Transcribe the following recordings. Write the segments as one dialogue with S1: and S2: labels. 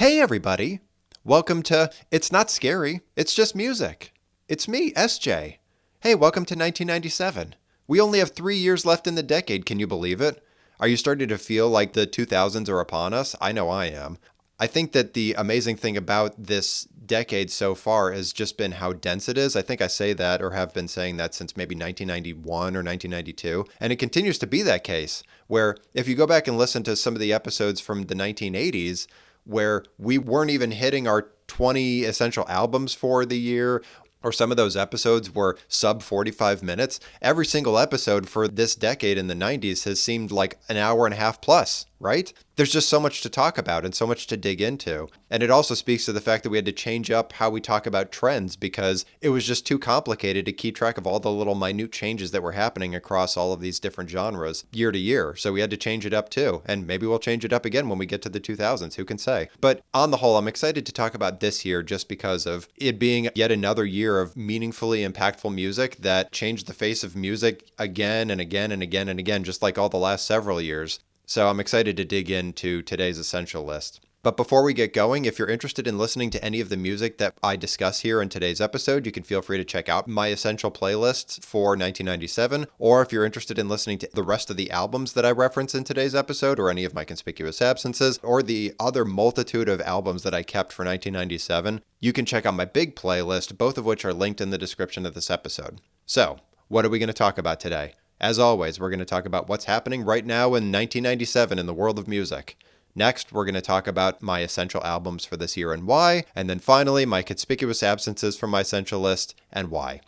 S1: Hey everybody! Welcome to It's Not Scary, It's Just Music. It's me, SJ. Hey, welcome to 1997. We only have 3 years left in the decade, can you believe it? Are you starting to feel like the 2000s are upon us? I know I am. I think that the amazing thing about this decade so far has just been how dense it is. I think I say that or have been saying that since maybe 1991 or 1992. And it continues to be that case, where if you go back and listen to some of the episodes from the 1980s, where we weren't even hitting our 20 essential albums for the year, or some of those episodes were sub 45 minutes. Every single episode for this decade in the 90s has seemed like an hour and a half plus, right? There's just so much to talk about and so much to dig into. And it also speaks to the fact that we had to change up how we talk about trends because it was just too complicated to keep track of all the little minute changes that were happening across all of these different genres year to year. So we had to change it up too. And maybe we'll change it up again when we get to the 2000s. Who can say? But on the whole, I'm excited to talk about this year just because of it being yet another year of meaningfully impactful music that changed the face of music again and again and again and again, just like all the last several years. So I'm excited to dig into today's essential list. But before we get going, if you're interested in listening to any of the music that I discuss here in today's episode, you can feel free to check out my essential playlists for 1997. Or if you're interested in listening to the rest of the albums that I reference in today's episode, or any of my conspicuous absences, or the other multitude of albums that I kept for 1997, you can check out my big playlist, both of which are linked in the description of this episode. So, what are we going to talk about today? As always, we're going to talk about what's happening right now in 1997 in the world of music. Next, we're going to talk about my essential albums for this year and why, and then finally, my conspicuous absences from my essential list and why.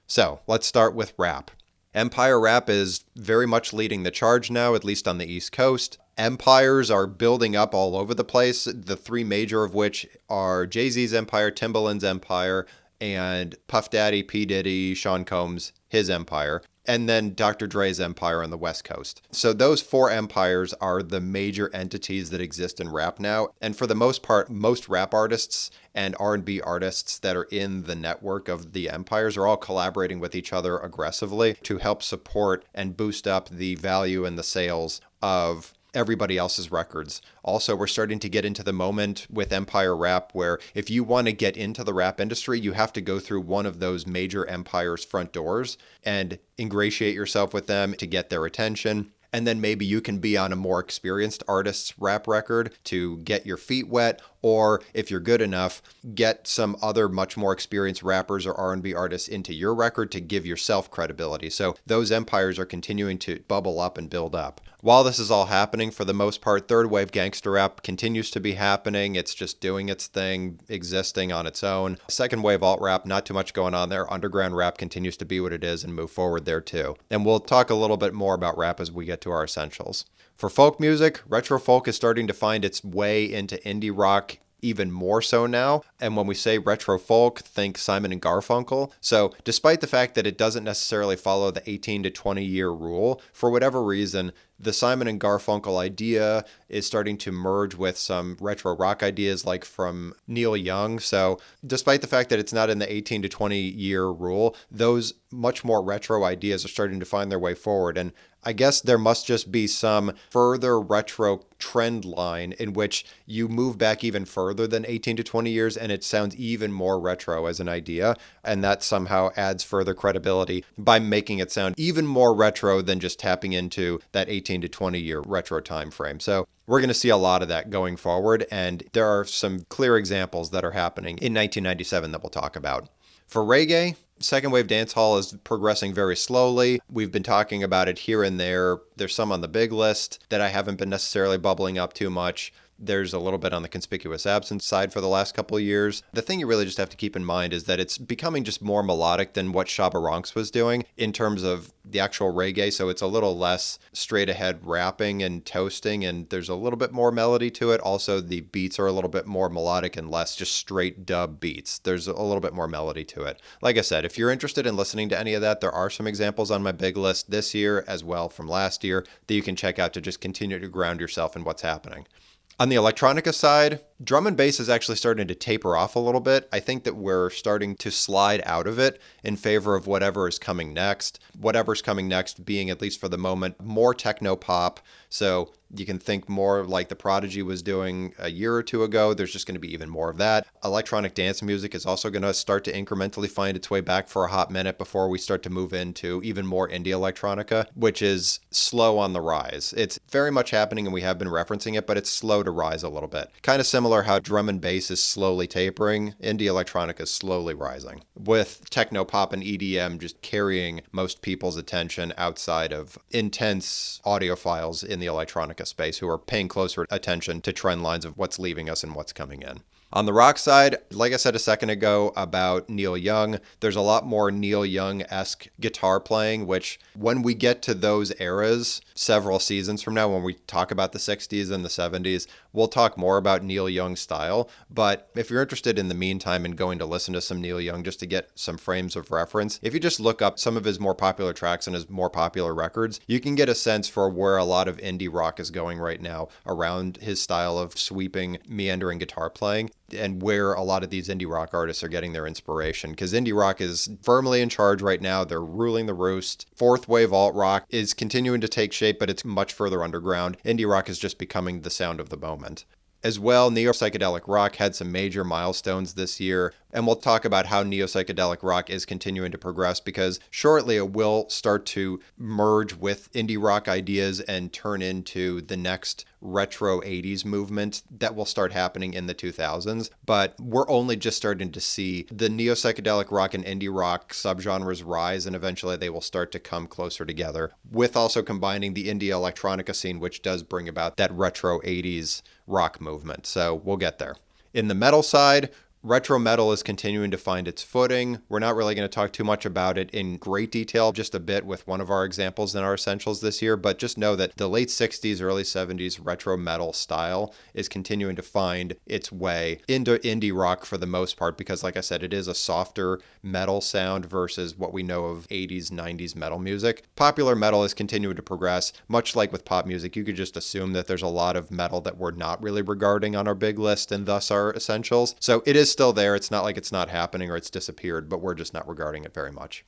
S1: So, let's start with rap. Empire rap is very much leading the charge now, at least on the East Coast. Empires are building up all over the place, the three major of which are Jay-Z's empire, Timbaland's empire, and Puff Daddy, P. Diddy, Sean Combs, his empire, and then Dr. Dre's empire on the West Coast. So those four empires are the major entities that exist in rap now. And for the most part, most rap artists and R&B artists that are in the network of the empires are all collaborating with each other aggressively to help support and boost up the value and the sales of everybody else's records. Also, we're starting to get into the moment with Empire Rap where if you want to get into the rap industry, you have to go through one of those major empires' front doors and ingratiate yourself with them to get their attention. And then maybe you can be on a more experienced artist's rap record to get your feet wet, or if you're good enough, get some other much more experienced rappers or R&B artists into your record to give yourself credibility. So those empires are continuing to bubble up and build up. While this is all happening, for the most part, third wave gangster rap continues to be happening. It's just doing its thing, existing on its own. Second wave alt rap, not too much going on there. Underground rap continues to be what it is and move forward there too. And we'll talk a little bit more about rap as we get to our essentials. For folk music, retro folk is starting to find its way into indie rock even more so now. And when we say retro folk, think Simon and Garfunkel. So despite the fact that it doesn't necessarily follow the 18 to 20 year rule, for whatever reason, the Simon and Garfunkel idea is starting to merge with some retro rock ideas like from Neil Young. So despite the fact that it's not in the 18 to 20 year rule, those much more retro ideas are starting to find their way forward. And I guess there must just be some further retro trend line in which you move back even further than 18 to 20 years and it sounds even more retro as an idea. And that somehow adds further credibility by making it sound even more retro than just tapping into that 18 to 20 year retro time frame. So we're going to see a lot of that going forward. And there are some clear examples that are happening in 1997 that we'll talk about. For reggae, second wave dancehall is progressing very slowly. We've been talking about it here and there. There's some on the big list that I haven't been necessarily bubbling up too much. There's a little bit on the conspicuous absence side for the last couple of years. The thing you really just have to keep in mind is that it's becoming just more melodic than what Shabba Ranks was doing in terms of the actual reggae. So it's a little less straight ahead rapping and toasting, and there's a little bit more melody to it. Also, the beats are a little bit more melodic and less just straight dub beats. There's a little bit more melody to it. Like I said, if you're interested in listening to any of that, there are some examples on my big list this year as well from last year that you can check out to just continue to ground yourself in what's happening. On the Electronica side, Drum and bass is actually starting to taper off a little bit. I think that we're starting to slide out of it in favor of whatever is coming next. Whatever's coming next being, at least for the moment, more techno pop. So you can think more like the Prodigy was doing a year or two ago. There's just going to be even more of that. Electronic dance music is also going to start to incrementally find its way back for a hot minute before we start to move into even more indie electronica, which is slow on the rise. It's very much happening and we have been referencing it, but it's slow to rise a little bit. Kind of similar how drum and bass is slowly tapering, indie electronica is slowly rising, with techno pop and EDM just carrying most people's attention outside of intense audiophiles in the electronica space who are paying closer attention to trend lines of what's leaving us and what's coming in. On the rock side, like I said a second ago about Neil Young, there's a lot more Neil Young-esque guitar playing, which when we get to those eras, several seasons from now, when we talk about the 60s and the 70s, we'll talk more about Neil Young's style. But if you're interested in the meantime in going to listen to some Neil Young just to get some frames of reference, if you just look up some of his more popular tracks and his more popular records, you can get a sense for where a lot of indie rock is going right now around his style of sweeping, meandering guitar playing, and where a lot of these indie rock artists are getting their inspiration. Because indie rock is firmly in charge right now. They're ruling the roost. Fourth wave alt rock is continuing to take shape, but it's much further underground. Indie rock is just becoming the sound of the moment. As well, neo-psychedelic rock had some major milestones this year, and we'll talk about how neo-psychedelic rock is continuing to progress, because shortly it will start to merge with indie rock ideas and turn into the next retro 80s movement that will start happening in the 2000s. But we're only just starting to see the neo-psychedelic rock and indie rock subgenres rise, and eventually they will start to come closer together, with also combining the indie electronica scene, which does bring about that retro 80s rock movement. So we'll get there. In the metal side, retro metal is continuing to find its footing. We're not really going to talk too much about it in great detail, just a bit with one of our examples in our essentials this year, but just know that the late 60s, early 70s retro metal style is continuing to find its way into indie rock for the most part, because like I said, it is a softer metal sound versus what we know of 80s, 90s metal music. Popular metal is continuing to progress, much like with pop music. You could just assume that there's a lot of metal that we're not really regarding on our big list and thus our essentials. So it is still there. It's not like it's not happening or it's disappeared, but we're just not regarding it very much.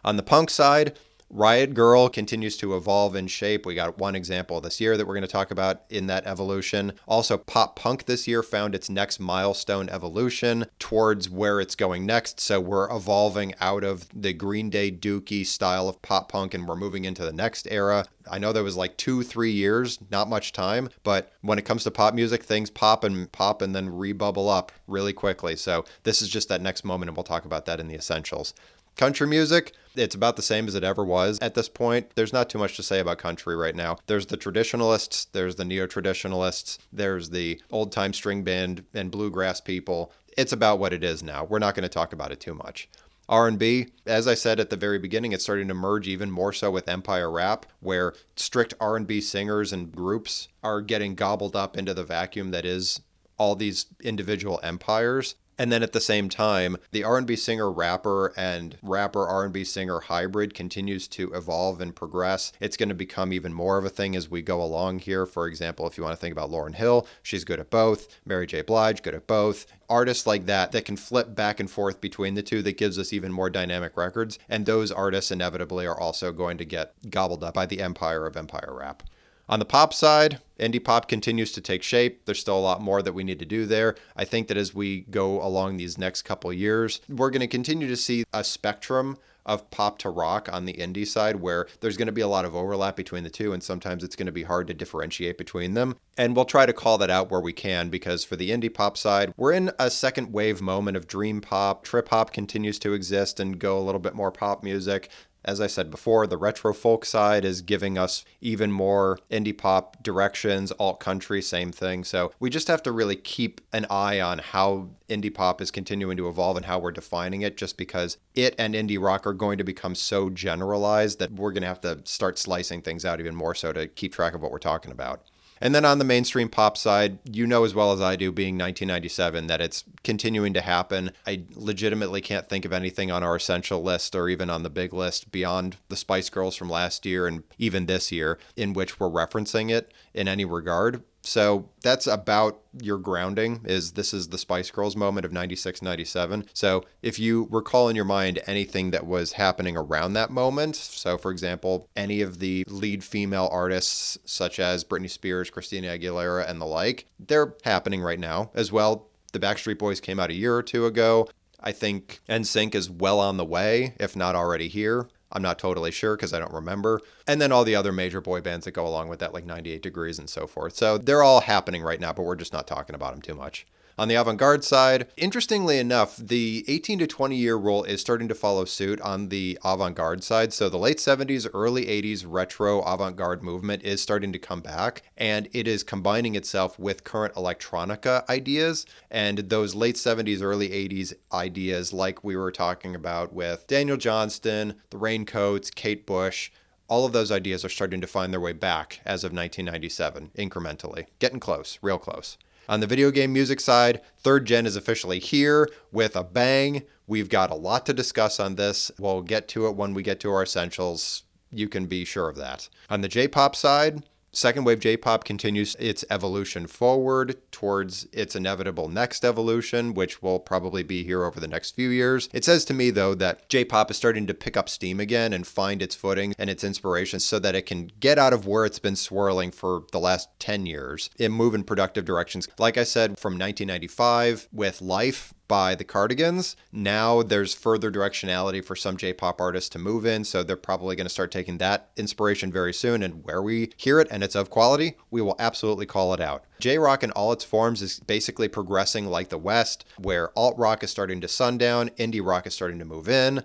S1: On the punk side, Riot Grrrl continues to evolve in shape. We got one example this year that we're going to talk about in that evolution. Also, pop punk this year found its next milestone evolution towards where it's going next. So we're evolving out of the Green Day Dookie style of pop punk and we're moving into the next era. I know there was like 2-3 years, not much time, but when it comes to pop music, things pop and then rebubble up really quickly. So this is just that next moment, and we'll talk about that in the essentials. Country music, it's about the same as it ever was at this point. There's not too much to say about country right now. There's the traditionalists, there's the neo-traditionalists, there's the old-time string band and bluegrass people. It's about what it is now. We're not going to talk about it too much. R&B, as I said at the very beginning, it's starting to merge even more so with empire rap, where strict R&B singers and groups are getting gobbled up into the vacuum that is all these individual empires. And then at the same time, the R&B singer-rapper and rapper-R&B singer hybrid continues to evolve and progress. It's going to become even more of a thing as we go along here. For example, if you want to think about Lauryn Hill, she's good at both. Mary J. Blige, good at both. Artists like that can flip back and forth between the two, that gives us even more dynamic records. And those artists inevitably are also going to get gobbled up by the empire of empire rap. On the pop side, indie pop continues to take shape. There's still a lot more that we need to do there. I think that as we go along these next couple years, we're going to continue to see a spectrum of pop to rock on the indie side, where there's going to be a lot of overlap between the two, and sometimes it's going to be hard to differentiate between them. And we'll try to call that out where we can, because for the indie pop side, we're in a second wave moment of dream pop. Trip hop continues to exist and go a little bit more pop music. As I said before, the retro folk side is giving us even more indie pop directions, alt country, same thing. So we just have to really keep an eye on how indie pop is continuing to evolve and how we're defining it, just because it and indie rock are going to become so generalized that we're going to have to start slicing things out even more so to keep track of what we're talking about. And then on the mainstream pop side, you know as well as I do, being 1997, that it's continuing to happen. I legitimately can't think of anything on our essential list or even on the big list beyond the Spice Girls from last year and even this year in which we're referencing it in any regard. So that's about your grounding. This is the Spice Girls moment of 96, 97. So if you recall in your mind anything that was happening around that moment, so for example, any of the lead female artists such as Britney Spears, Christina Aguilera, and the like, they're happening right now as well. The Backstreet Boys came out a year or two ago. I think NSYNC is well on the way, if not already here. I'm not totally sure because I don't remember. And then all the other major boy bands that go along with that, like 98 Degrees and so forth. So they're all happening right now, but we're just not talking about them too much. On the avant-garde side, interestingly enough, the 18 to 20 year rule is starting to follow suit on the avant-garde side. So the late 70s, early 80s retro avant-garde movement is starting to come back, and it is combining itself with current electronica ideas and those late 70s, early 80s ideas like we were talking about with Daniel Johnston, the Raincoats, Kate Bush. All of those ideas are starting to find their way back as of 1997, incrementally. Getting close, real close. On the video game music side, third gen is officially here with a bang. We've got a lot to discuss on this. We'll get to it when we get to our essentials. You can be sure of that. On the J-pop side, second wave J-pop continues its evolution forward towards its inevitable next evolution, which will probably be here over the next few years. It says to me, though, that J-pop is starting to pick up steam again and find its footing and its inspiration so that it can get out of where it's been swirling for the last 10 years and move in productive directions. Like I said, from 1995 with Life by the Cardigans, now there's further directionality for some J-pop artists to move in, so they're probably going to start taking that inspiration very soon, and where we hear it and it's of quality, we will absolutely call it out. J-rock in all its forms is basically progressing like the West, where alt-rock is starting to sundown, indie rock is starting to move in,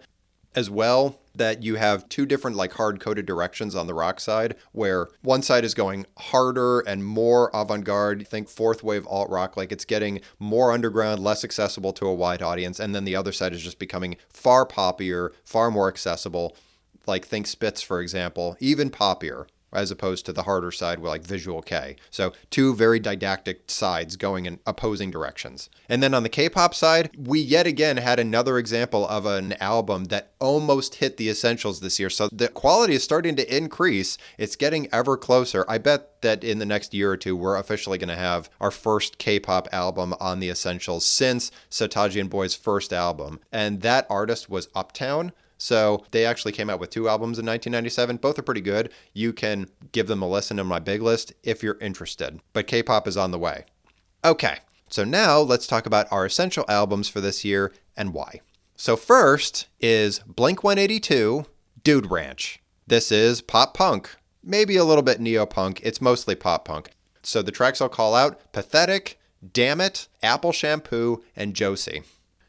S1: as well, that you have two different like hard-coded directions on the rock side, where one side is going harder and more avant-garde, think fourth wave alt-rock, like it's getting more underground, less accessible to a wide audience, and then the other side is just becoming far poppier, far more accessible, like think Spitz, for example, even poppier, as opposed to the harder side with like Visual K. So two very didactic sides going in opposing directions. And then on the K-pop side, we yet again had another example of an album that almost hit the essentials this year. So the quality is starting to increase. It's getting ever closer. I bet that in the next year or two, we're officially going to have our first K-pop album on the essentials since Sataji and Boy's first album. And that artist was Uptown. So they actually came out with two albums in 1997. Both are pretty good. You can give them a listen on my big list if you're interested. But K-pop is on the way. Okay, so now let's talk about our essential albums for this year and why. So first is Blink-182, Dude Ranch. This is pop punk, maybe a little bit neo-punk. It's mostly pop punk. So the tracks I'll call out, Pathetic, Damn It, Apple Shampoo, and Josie.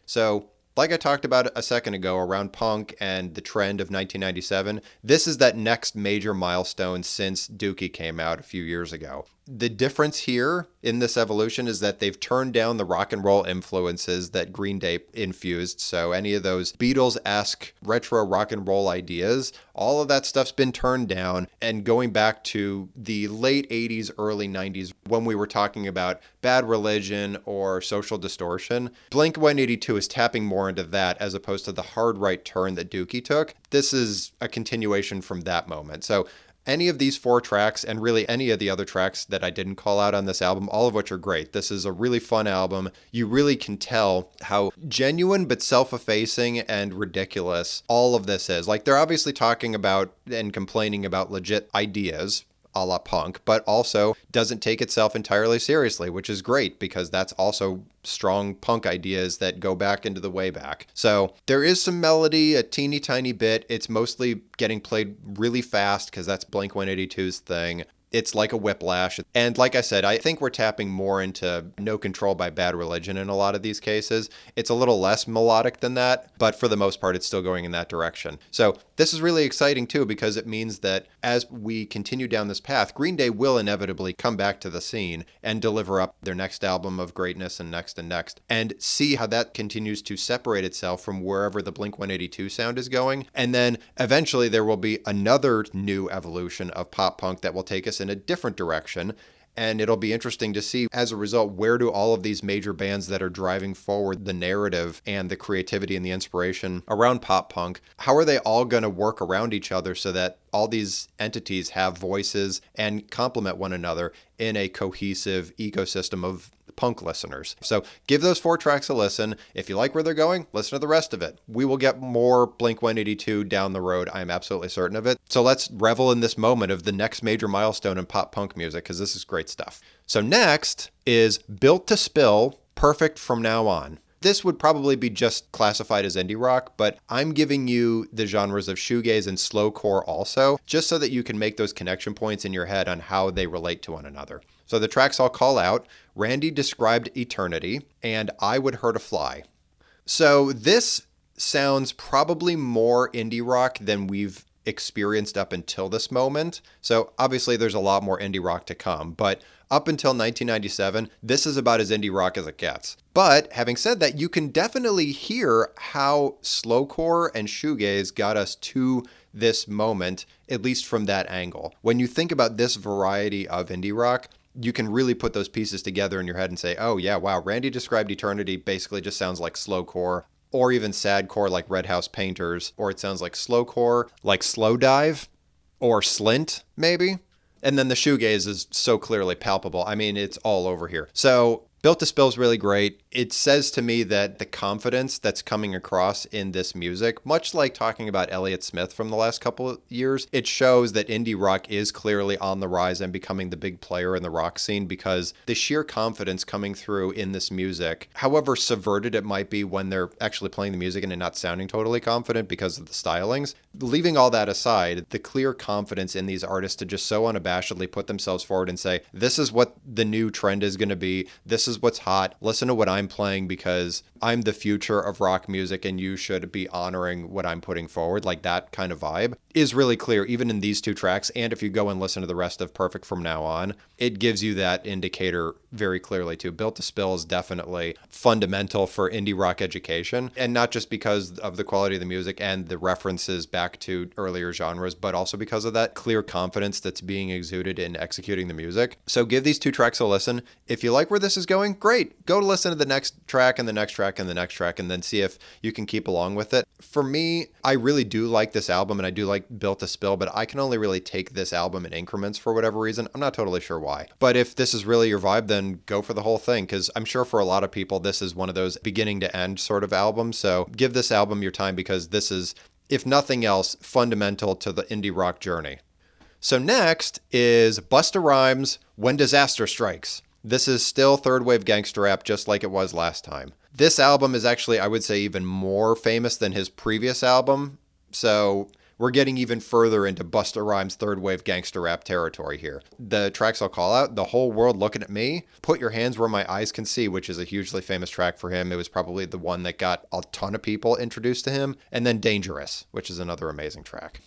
S1: So like I talked about a second ago around punk and the trend of 1997, this is that next major milestone since Dookie came out a few years ago. The difference here in this evolution is that they've turned down the rock and roll influences that Green Day infused. So any of those Beatles-esque retro rock and roll ideas, all of that stuff's been turned down. And going back to the late 80s, early 90s, when we were talking about Bad Religion or Social Distortion, Blink-182 is tapping more into that as opposed to the hard right turn that Dookie took. This is a continuation from that moment. So any of these four tracks, and really any of the other tracks that I didn't call out on this album, all of which are great. This is a really fun album. You really can tell how genuine but self-effacing and ridiculous all of this is. Like, they're obviously talking about and complaining about legit ideas, a la punk, but also doesn't take itself entirely seriously, which is great because that's also strong punk ideas that go back into the way back. So there is some melody, a teeny tiny bit. It's mostly getting played really fast because that's Blink-182's thing. It's like a whiplash. And like I said, I think we're tapping more into No Control by Bad Religion in a lot of these cases. It's a little less melodic than that, but for the most part, it's still going in that direction. So this is really exciting too, because it means that as we continue down this path, Green Day will inevitably come back to the scene and deliver up their next album of greatness and next, and see how that continues to separate itself from wherever the Blink-182 sound is going. And then eventually there will be another new evolution of pop punk that will take us in a different direction. And it'll be interesting to see, as a result, where do all of these major bands that are driving forward the narrative and the creativity and the inspiration around pop punk, how are they all going to work around each other so that all these entities have voices and complement one another in a cohesive ecosystem of punk listeners. So give those 4 tracks a listen. If you like where they're going, listen to the rest of it. We will get more Blink-182 down the road. I'm absolutely certain of it. So let's revel in this moment of the next major milestone in pop punk music, because this is great stuff. So next is Built to Spill, Perfect From Now On. This would probably be just classified as indie rock, but I'm giving you the genres of shoegaze and slowcore also, just so that you can make those connection points in your head on how they relate to one another. So the tracks I'll call out: Randy Described Eternity and I Would Hurt a Fly. So this sounds probably more indie rock than we've experienced up until this moment. So obviously there's a lot more indie rock to come, but up until 1997, this is about as indie rock as it gets. But having said that, you can definitely hear how slowcore and shoegaze got us to this moment, at least from that angle. When you think about this variety of indie rock, you can really put those pieces together in your head and say, oh yeah, wow, Randy Described Eternity basically just sounds like slowcore, or even sadcore like Red House Painters, or it sounds like slowcore like Slow Dive, or Slint, maybe. And then the shoegaze is so clearly palpable. I mean, it's all over here. So Built to Spill is really great. It says to me that the confidence that's coming across in this music, much like talking about Elliott Smith from the last couple of years, it shows that indie rock is clearly on the rise and becoming the big player in the rock scene, because the sheer confidence coming through in this music, however subverted it might be when they're actually playing the music and it not sounding totally confident because of the stylings, leaving all that aside, the clear confidence in these artists to just so unabashedly put themselves forward and say, this is what the new trend is going to be. This is what's hot. Listen to what I'm playing because I'm the future of rock music and you should be honoring what I'm putting forward. Like that kind of vibe is really clear even in these 2 tracks. And if you go and listen to the rest of Perfect From Now On, it gives you that indicator very clearly too. Built to Spill is definitely fundamental for indie rock education, and not just because of the quality of the music and the references back to earlier genres, but also because of that clear confidence that's being exuded in executing the music. So give these 2 tracks a listen. If you like where this is going, great. Go to listen to the next track and the next track and the next track, and then see if you can keep along with it. For me, I really do like this album, and I do like Built to Spill, but I can only really take this album in increments for whatever reason. I'm not totally sure why. But if this is really your vibe, then go for the whole thing, because I'm sure for a lot of people, this is one of those beginning to end sort of albums. So give this album your time, because this is, if nothing else, fundamental to the indie rock journey. So next is Busta Rhymes' When Disaster Strikes. This is still third wave gangster rap, just like it was last time. This album is actually, I would say, even more famous than his previous album. So we're getting even further into Busta Rhymes' third wave gangster rap territory here. The tracks I'll call out: The Whole World Looking at Me, Put Your Hands Where My Eyes Can See, which is a hugely famous track for him. It was probably the one that got a ton of people introduced to him. And then Dangerous, which is another amazing track.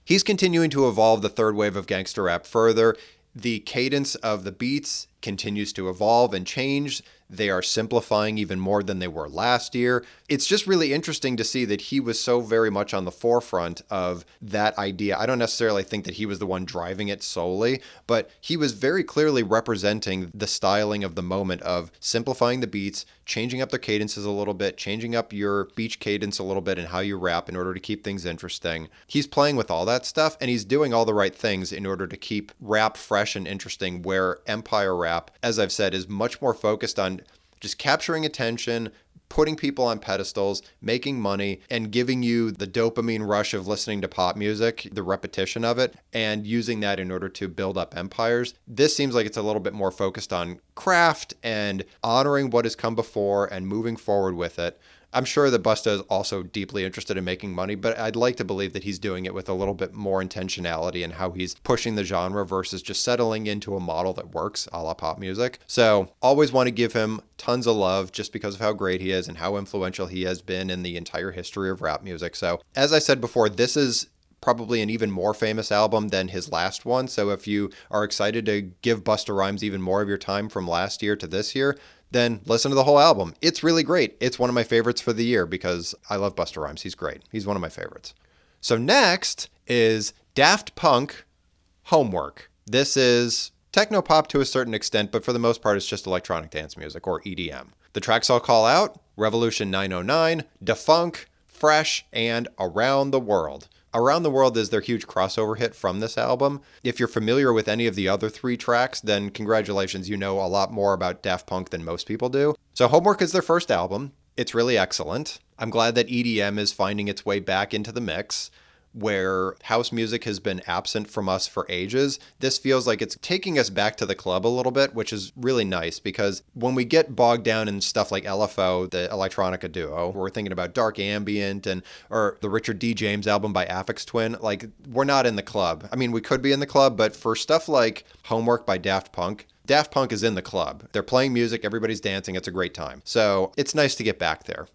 S1: He's continuing to evolve the third wave of gangster rap further. The cadence of the beats continues to evolve and change. They are simplifying even more than they were last year. It's just really interesting to see that he was so very much on the forefront of that idea. I don't necessarily think that he was the one driving it solely, but he was very clearly representing the styling of the moment of simplifying the beats, changing up their cadences a little bit, changing up your beach cadence a little bit and how you rap in order to keep things interesting. He's playing with all that stuff, and he's doing all the right things in order to keep rap fresh and interesting, where Empire rap, as I've said, is much more focused on just capturing attention, putting people on pedestals, making money, and giving you the dopamine rush of listening to pop music, the repetition of it, and using that in order to build up empires. This seems like it's a little bit more focused on craft and honoring what has come before and moving forward with it. I'm sure that Busta is also deeply interested in making money, but I'd like to believe that he's doing it with a little bit more intentionality in how he's pushing the genre versus just settling into a model that works, a la pop music. So always want to give him tons of love just because of how great he is and how influential he has been in the entire history of rap music. So as I said before, this is probably an even more famous album than his last one. So if you are excited to give Busta Rhymes even more of your time from last year to this year, then listen to the whole album. It's really great. It's one of my favorites for the year because I love Busta Rhymes. He's great. He's one of my favorites. So next is Daft Punk, Homework. This is techno-pop to a certain extent, but for the most part, it's just electronic dance music, or EDM. The tracks I'll call out: Revolution 909, Defunk, Fresh, and Around the World. Around the World is their huge crossover hit from this album. If you're familiar with any of the other 3 tracks, then congratulations, you know a lot more about Daft Punk than most people do. So Homework is their first album. It's really excellent. I'm glad that EDM is finding its way back into the mix. Where house music has been absent from us for ages, this feels like it's taking us back to the club a little bit, which is really nice, because when we get bogged down in stuff like LFO, the Electronica duo, we're thinking about dark ambient or the Richard D. James album by Aphex Twin, like, we're not in the club. I mean, we could be in the club, but for stuff like Homework by Daft Punk is in the club. They're playing music, everybody's dancing, it's a great time. So it's nice to get back there.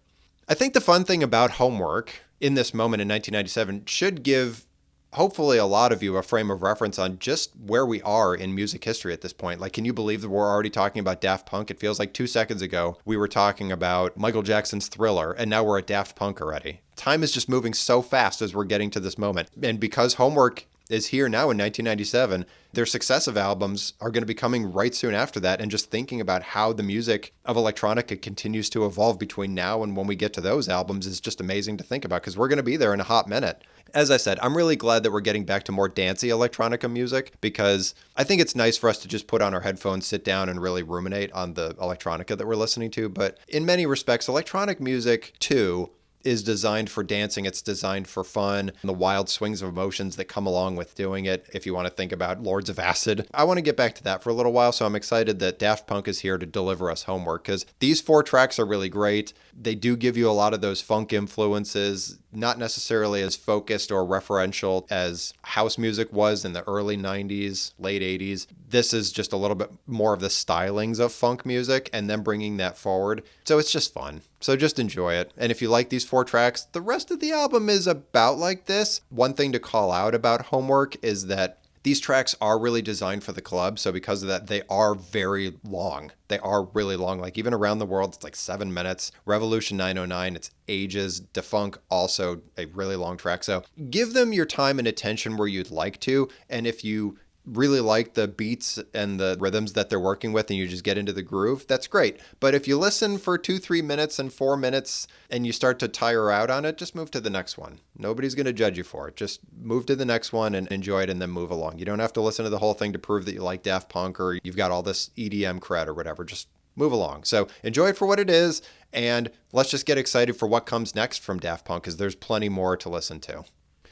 S1: I think the fun thing about Homework in this moment in 1997 should give, hopefully, a lot of you a frame of reference on just where we are in music history at this point. Like, can you believe that we're already talking about Daft Punk? It feels like 2 seconds ago we were talking about Michael Jackson's Thriller, and now we're at Daft Punk already. Time is just moving so fast as we're getting to this moment. And because Homework is here now in 1997, their successive albums are going to be coming right soon after that, and just thinking about how the music of electronica continues to evolve between now and when we get to those albums is just amazing to think about, because we're going to be there in a hot minute. As I said, I'm really glad that we're getting back to more dancey electronica music, because I think it's nice for us to just put on our headphones, sit down, and really ruminate on the electronica that we're listening to. But in many respects, electronic music, too, is designed for dancing. It's designed for fun, and the wild swings of emotions that come along with doing it. If you want to think about Lords of Acid, I want to get back to that for a little while. So I'm excited that Daft Punk is here to deliver us Homework, because these 4 tracks are really great. They do give you a lot of those funk influences, not necessarily as focused or referential as house music was in the early 90s, late 80s. This is just a little bit more of the stylings of funk music and then bringing that forward. So it's just fun. So just enjoy it. And if you like these 4 tracks, the rest of the album is about like this. One thing to call out about Homework is that these tracks are really designed for the club. So because of that, they are very long. They are really long. Like, even Around the World, it's like 7 minutes. Revolution 909, it's ages. Defunk, also a really long track. So give them your time and attention where you'd like to. And if you really like the beats and the rhythms that they're working with and you just get into the groove, that's great. But if you listen for 2, 3 minutes and 4 minutes and you start to tire out on it, just move to the next one. Nobody's going to judge you for it. Just move to the next one and enjoy it, and then move along. You don't have to listen to the whole thing to prove that you like Daft Punk or you've got all this EDM cred or whatever. Just move along. So enjoy it for what it is, and let's just get excited for what comes next from Daft Punk, because there's plenty more to listen to.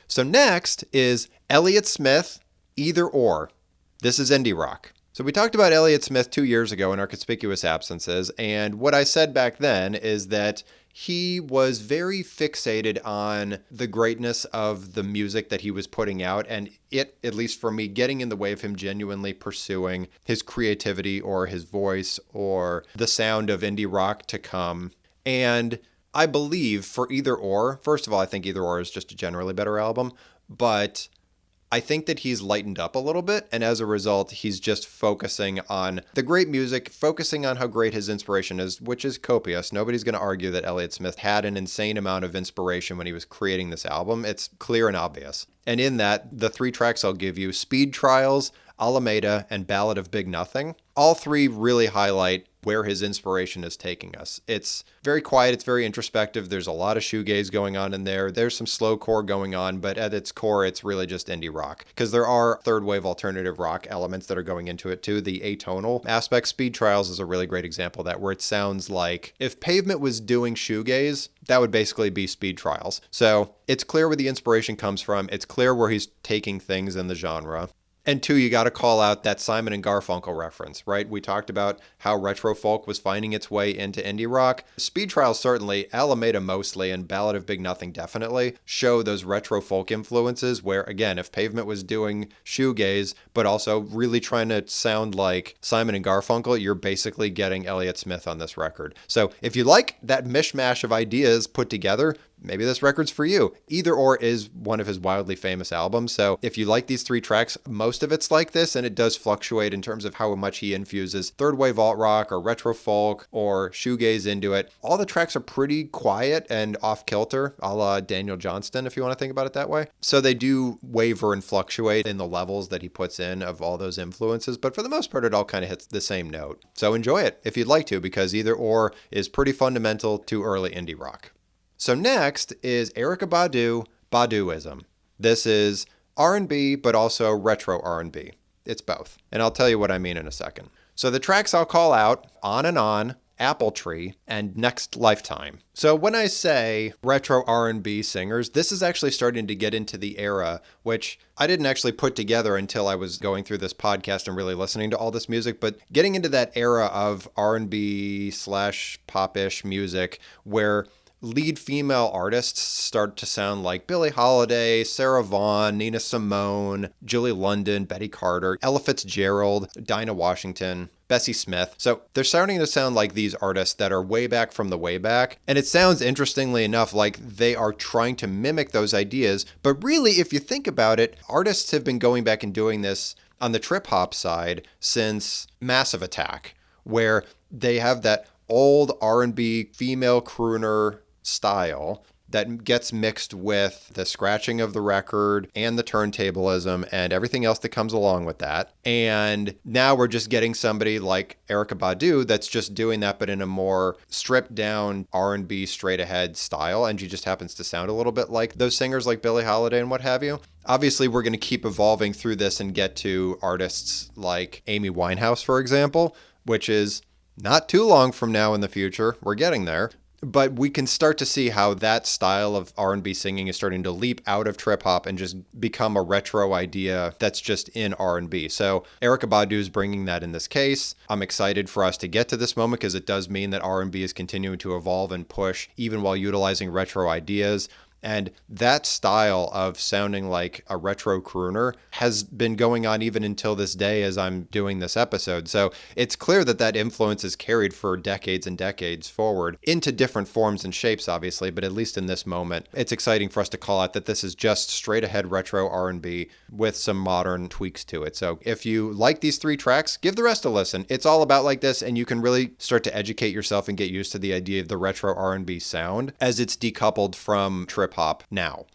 S1: So next is Elliott Smith, Either Or. This is indie rock. So we talked about Elliott Smith 2 years ago in our Conspicuous Absences, and what I said back then is that he was very fixated on the greatness of the music that he was putting out, and it, at least for me, getting in the way of him genuinely pursuing his creativity or his voice or the sound of indie rock to come. And I believe for Either Or, first of all, I think Either Or is just a generally better album, but I think that he's lightened up a little bit, and as a result, he's just focusing on the great music, focusing on how great his inspiration is, which is copious. Nobody's going to argue that Elliott Smith had an insane amount of inspiration when he was creating this album. It's clear and obvious. And in that, the 3 tracks I'll give you, Speed Trials, Alameda, and Ballad of Big Nothing, all 3 really highlight where his inspiration is taking us. It's very quiet, it's very introspective, there's a lot of shoegaze going on in there, there's some slowcore going on, but at its core, it's really just indie rock. Because there are third wave alternative rock elements that are going into it too, the atonal aspect. Speed Trials is a really great example of that, where it sounds like if Pavement was doing shoegaze, that would basically be Speed Trials. So it's clear where the inspiration comes from, it's clear where he's taking things in the genre. And 2, you got to call out that Simon and Garfunkel reference, right? We talked about how retro folk was finding its way into indie rock. Speed Trials certainly, Alameda mostly, and Ballad of Big Nothing definitely show those retro folk influences where, again, if Pavement was doing shoegaze, but also really trying to sound like Simon and Garfunkel, you're basically getting Elliott Smith on this record. So if you like that mishmash of ideas put together, maybe this record's for you. Either Or is one of his wildly famous albums. So if you like these 3 tracks, most most of it's like this, and it does fluctuate in terms of how much he infuses third wave alt rock or retro folk or shoegaze into it. All the tracks are pretty quiet and off kilter, a la Daniel Johnston, if you want to think about it that way. So they do waver and fluctuate in the levels that he puts in of all those influences, but for the most part, it all kind of hits the same note. So enjoy it if you'd like to, because either or is pretty fundamental to early indie rock. So next is Erykah Badu, Baduism. This is R&B, but also retro R&B. It's both. And I'll tell you what I mean in a second. So the tracks I'll call out, On and On, Apple Tree, and Next Lifetime. So when I say retro R&B singers, this is actually starting to get into the era, which I didn't actually put together until I was going through this podcast and really listening to all this music, but getting into that era of R&B / pop-ish music where lead female artists start to sound like Billie Holiday, Sarah Vaughan, Nina Simone, Julie London, Betty Carter, Ella Fitzgerald, Dinah Washington, Bessie Smith. So they're starting to sound like these artists that are way back from the way back. And it sounds, interestingly enough, like they are trying to mimic those ideas. But really, if you think about it, artists have been going back and doing this on the trip hop side since Massive Attack, where they have that old R&B female crooner style that gets mixed with the scratching of the record and the turntablism and everything else that comes along with that. And now we're just getting somebody like Erykah Badu that's just doing that, but in a more stripped down R&B straight ahead style. And she just happens to sound a little bit like those singers like Billie Holiday and what have you. Obviously, we're going to keep evolving through this and get to artists like Amy Winehouse, for example, which is not too long from now in the future. We're getting there. But we can start to see how that style of R&B singing is starting to leap out of trip hop and just become a retro idea that's just in R&B. So Erykah Badu is bringing that in this case. I'm excited for us to get to this moment because it does mean that R&B is continuing to evolve and push even while utilizing retro ideas. And that style of sounding like a retro crooner has been going on even until this day as I'm doing this episode. So it's clear that that influence is carried for decades and decades forward into different forms and shapes, obviously, but at least in this moment, it's exciting for us to call out that this is just straight ahead retro R&B with some modern tweaks to it. So if you like these three tracks, give the rest a listen. It's all about like this, and you can really start to educate yourself and get used to the idea of the retro R&B sound as it's decoupled from trip hop now.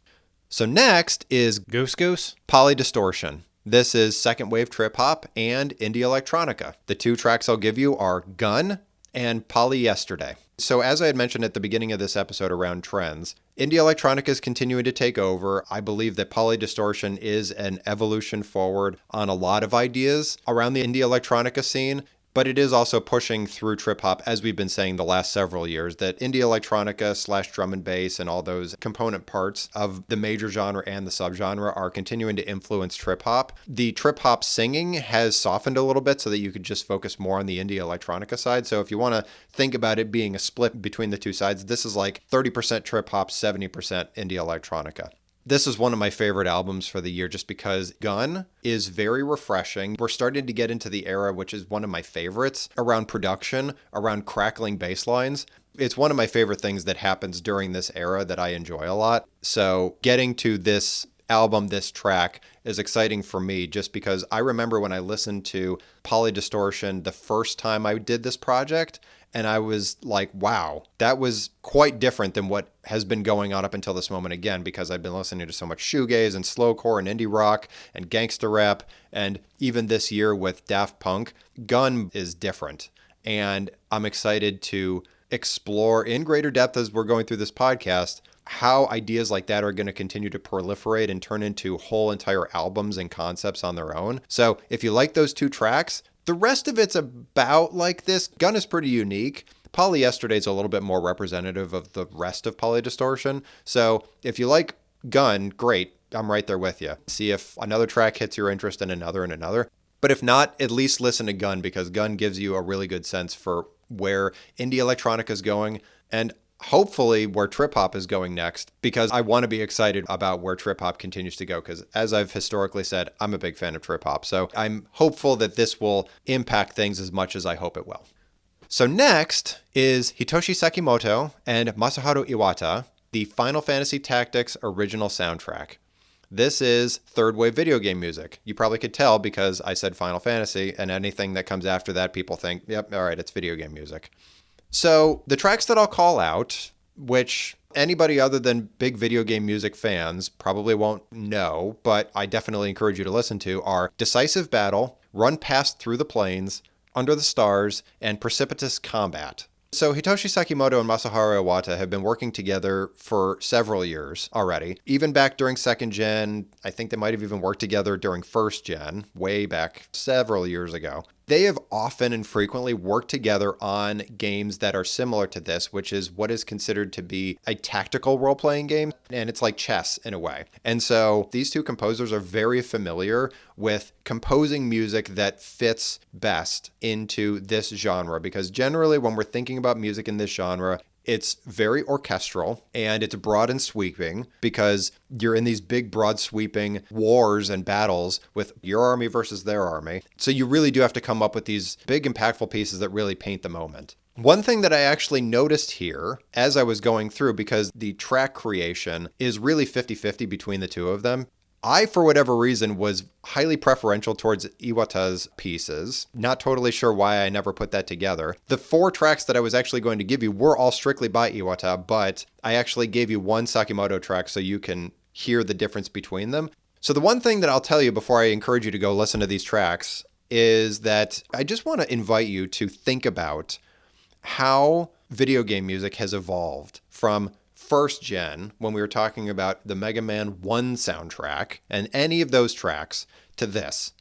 S1: So next is Goose Goose, Polydistortion. This is second wave trip hop and indie electronica. The two tracks I'll give you are Gun and Polyyesterday. So as I had mentioned at the beginning of this episode around trends, indie electronica is continuing to take over. I believe that Polydistortion is an evolution forward on a lot of ideas around the indie electronica scene. But it is also pushing through trip hop, as we've been saying the last several years, that indie electronica / drum and bass and all those component parts of the major genre and the subgenre are continuing to influence trip hop. The trip hop singing has softened a little bit so that you could just focus more on the indie electronica side. So if you want to think about it being a split between the two sides, this is like 30% trip hop, 70% indie electronica. This is one of my favorite albums for the year just because Gun is very refreshing. We're starting to get into the era, which is one of my favorites, around production, around crackling bass lines. It's one of my favorite things that happens during this era that I enjoy a lot. So getting to this album, this track, is exciting for me just because I remember when I listened to Polydistortion the first time I did this project, and I was like, wow, that was quite different than what has been going on up until this moment again, because I've been listening to so much shoegaze and slowcore and indie rock and gangster rap. And even this year with Daft Punk, Gun is different. And I'm excited to explore in greater depth as we're going through this podcast how ideas like that are going to continue to proliferate and turn into whole entire albums and concepts on their own. So if you like those two tracks, the rest of it's about like this. Gun is pretty unique. Polyyesterday is a little bit more representative of the rest of Polydistortion. So if you like Gun, great. I'm right there with you. See if another track hits your interest and another and another. But if not, at least listen to Gun, because Gun gives you a really good sense for where indie electronica is going and hopefully where trip hop is going next, because I want to be excited about where trip hop continues to go, because as I've historically said, I'm a big fan of trip hop. So I'm hopeful that this will impact things as much as I hope it will. So next is Hitoshi Sekimoto and Masaharu Iwata, the Final Fantasy Tactics original soundtrack. This is third wave video game music. You probably could tell because I said Final Fantasy, and anything that comes after that, people think, yep, all right, it's video game music. So the tracks that I'll call out, which anybody other than big video game music fans probably won't know, but I definitely encourage you to listen to, are Decisive Battle, Run Past Through the Plains, Under the Stars, and Precipitous Combat. So Hitoshi Sakimoto and Masaharu Iwata have been working together for several years already. Even back during second gen, I think they might have even worked together during first gen, way back several years ago. They have often and frequently worked together on games that are similar to this, which is what is considered to be a tactical role-playing game, and it's like chess in a way. And so these two composers are very familiar with composing music that fits best into this genre, because generally when we're thinking about music in this genre, it's very orchestral and it's broad and sweeping because you're in these big, broad, sweeping wars and battles with your army versus their army. So you really do have to come up with these big, impactful pieces that really paint the moment. One thing that I actually noticed here as I was going through, because the track creation is really 50-50 between the two of them, I, for whatever reason, was highly preferential towards Iwata's pieces. Not totally sure why I never put that together. The 4 tracks that I was actually going to give you were all strictly by Iwata, but I actually gave you one Sakimoto track so you can hear the difference between them. So the one thing that I'll tell you before I encourage you to go listen to these tracks is that I just want to invite you to think about how video game music has evolved from first gen, when we were talking about the Mega Man 1 soundtrack and any of those tracks, to this.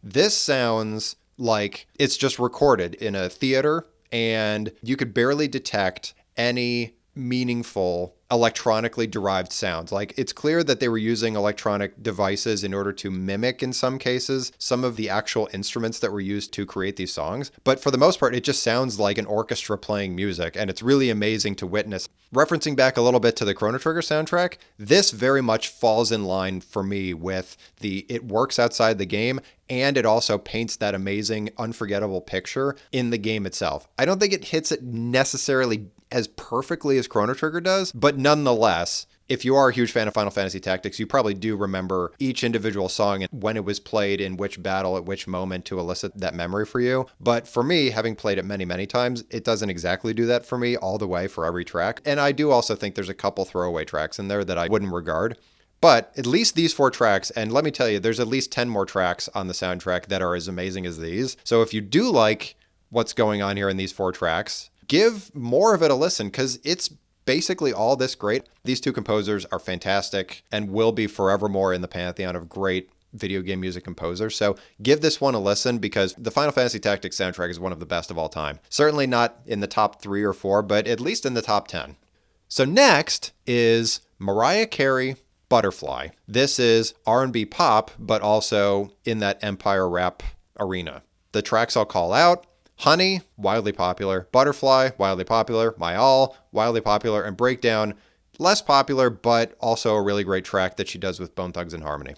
S1: This sounds like it's just recorded in a theater and you could barely detect any meaningful electronically derived sounds. Like, it's clear that they were using electronic devices in order to mimic, in some cases, some of the actual instruments that were used to create these songs. But for the most part, it just sounds like an orchestra playing music, and it's really amazing to witness. Referencing back a little bit to the Chrono Trigger soundtrack, this very much falls in line for me with it works outside the game, and it also paints that amazing, unforgettable picture in the game itself. I don't think it hits it necessarily as perfectly as Chrono Trigger does, but nonetheless, if you are a huge fan of Final Fantasy Tactics, you probably do remember each individual song and when it was played in which battle at which moment to elicit that memory for you. But for me, having played it many, many times, it doesn't exactly do that for me all the way for every track. And I do also think there's a couple throwaway tracks in there that I wouldn't regard. But at least these 4 tracks, and let me tell you, there's at least 10 more tracks on the soundtrack that are as amazing as these. So if you do like what's going on here in these 4 tracks, give more of it a listen, because it's basically all this great. These two composers are fantastic and will be forevermore in the pantheon of great video game music composers. So give this one a listen, because the Final Fantasy Tactics soundtrack is one of the best of all time. Certainly not in the top 3 or 4, but at least in the top 10. So next is Mariah Carey, Butterfly. This is R&B pop, but also in that Empire rap arena. The tracks I'll call out: Honey, wildly popular; Butterfly, wildly popular; My All, wildly popular; and Breakdown, less popular, but also a really great track that she does with Bone Thugs and Harmony.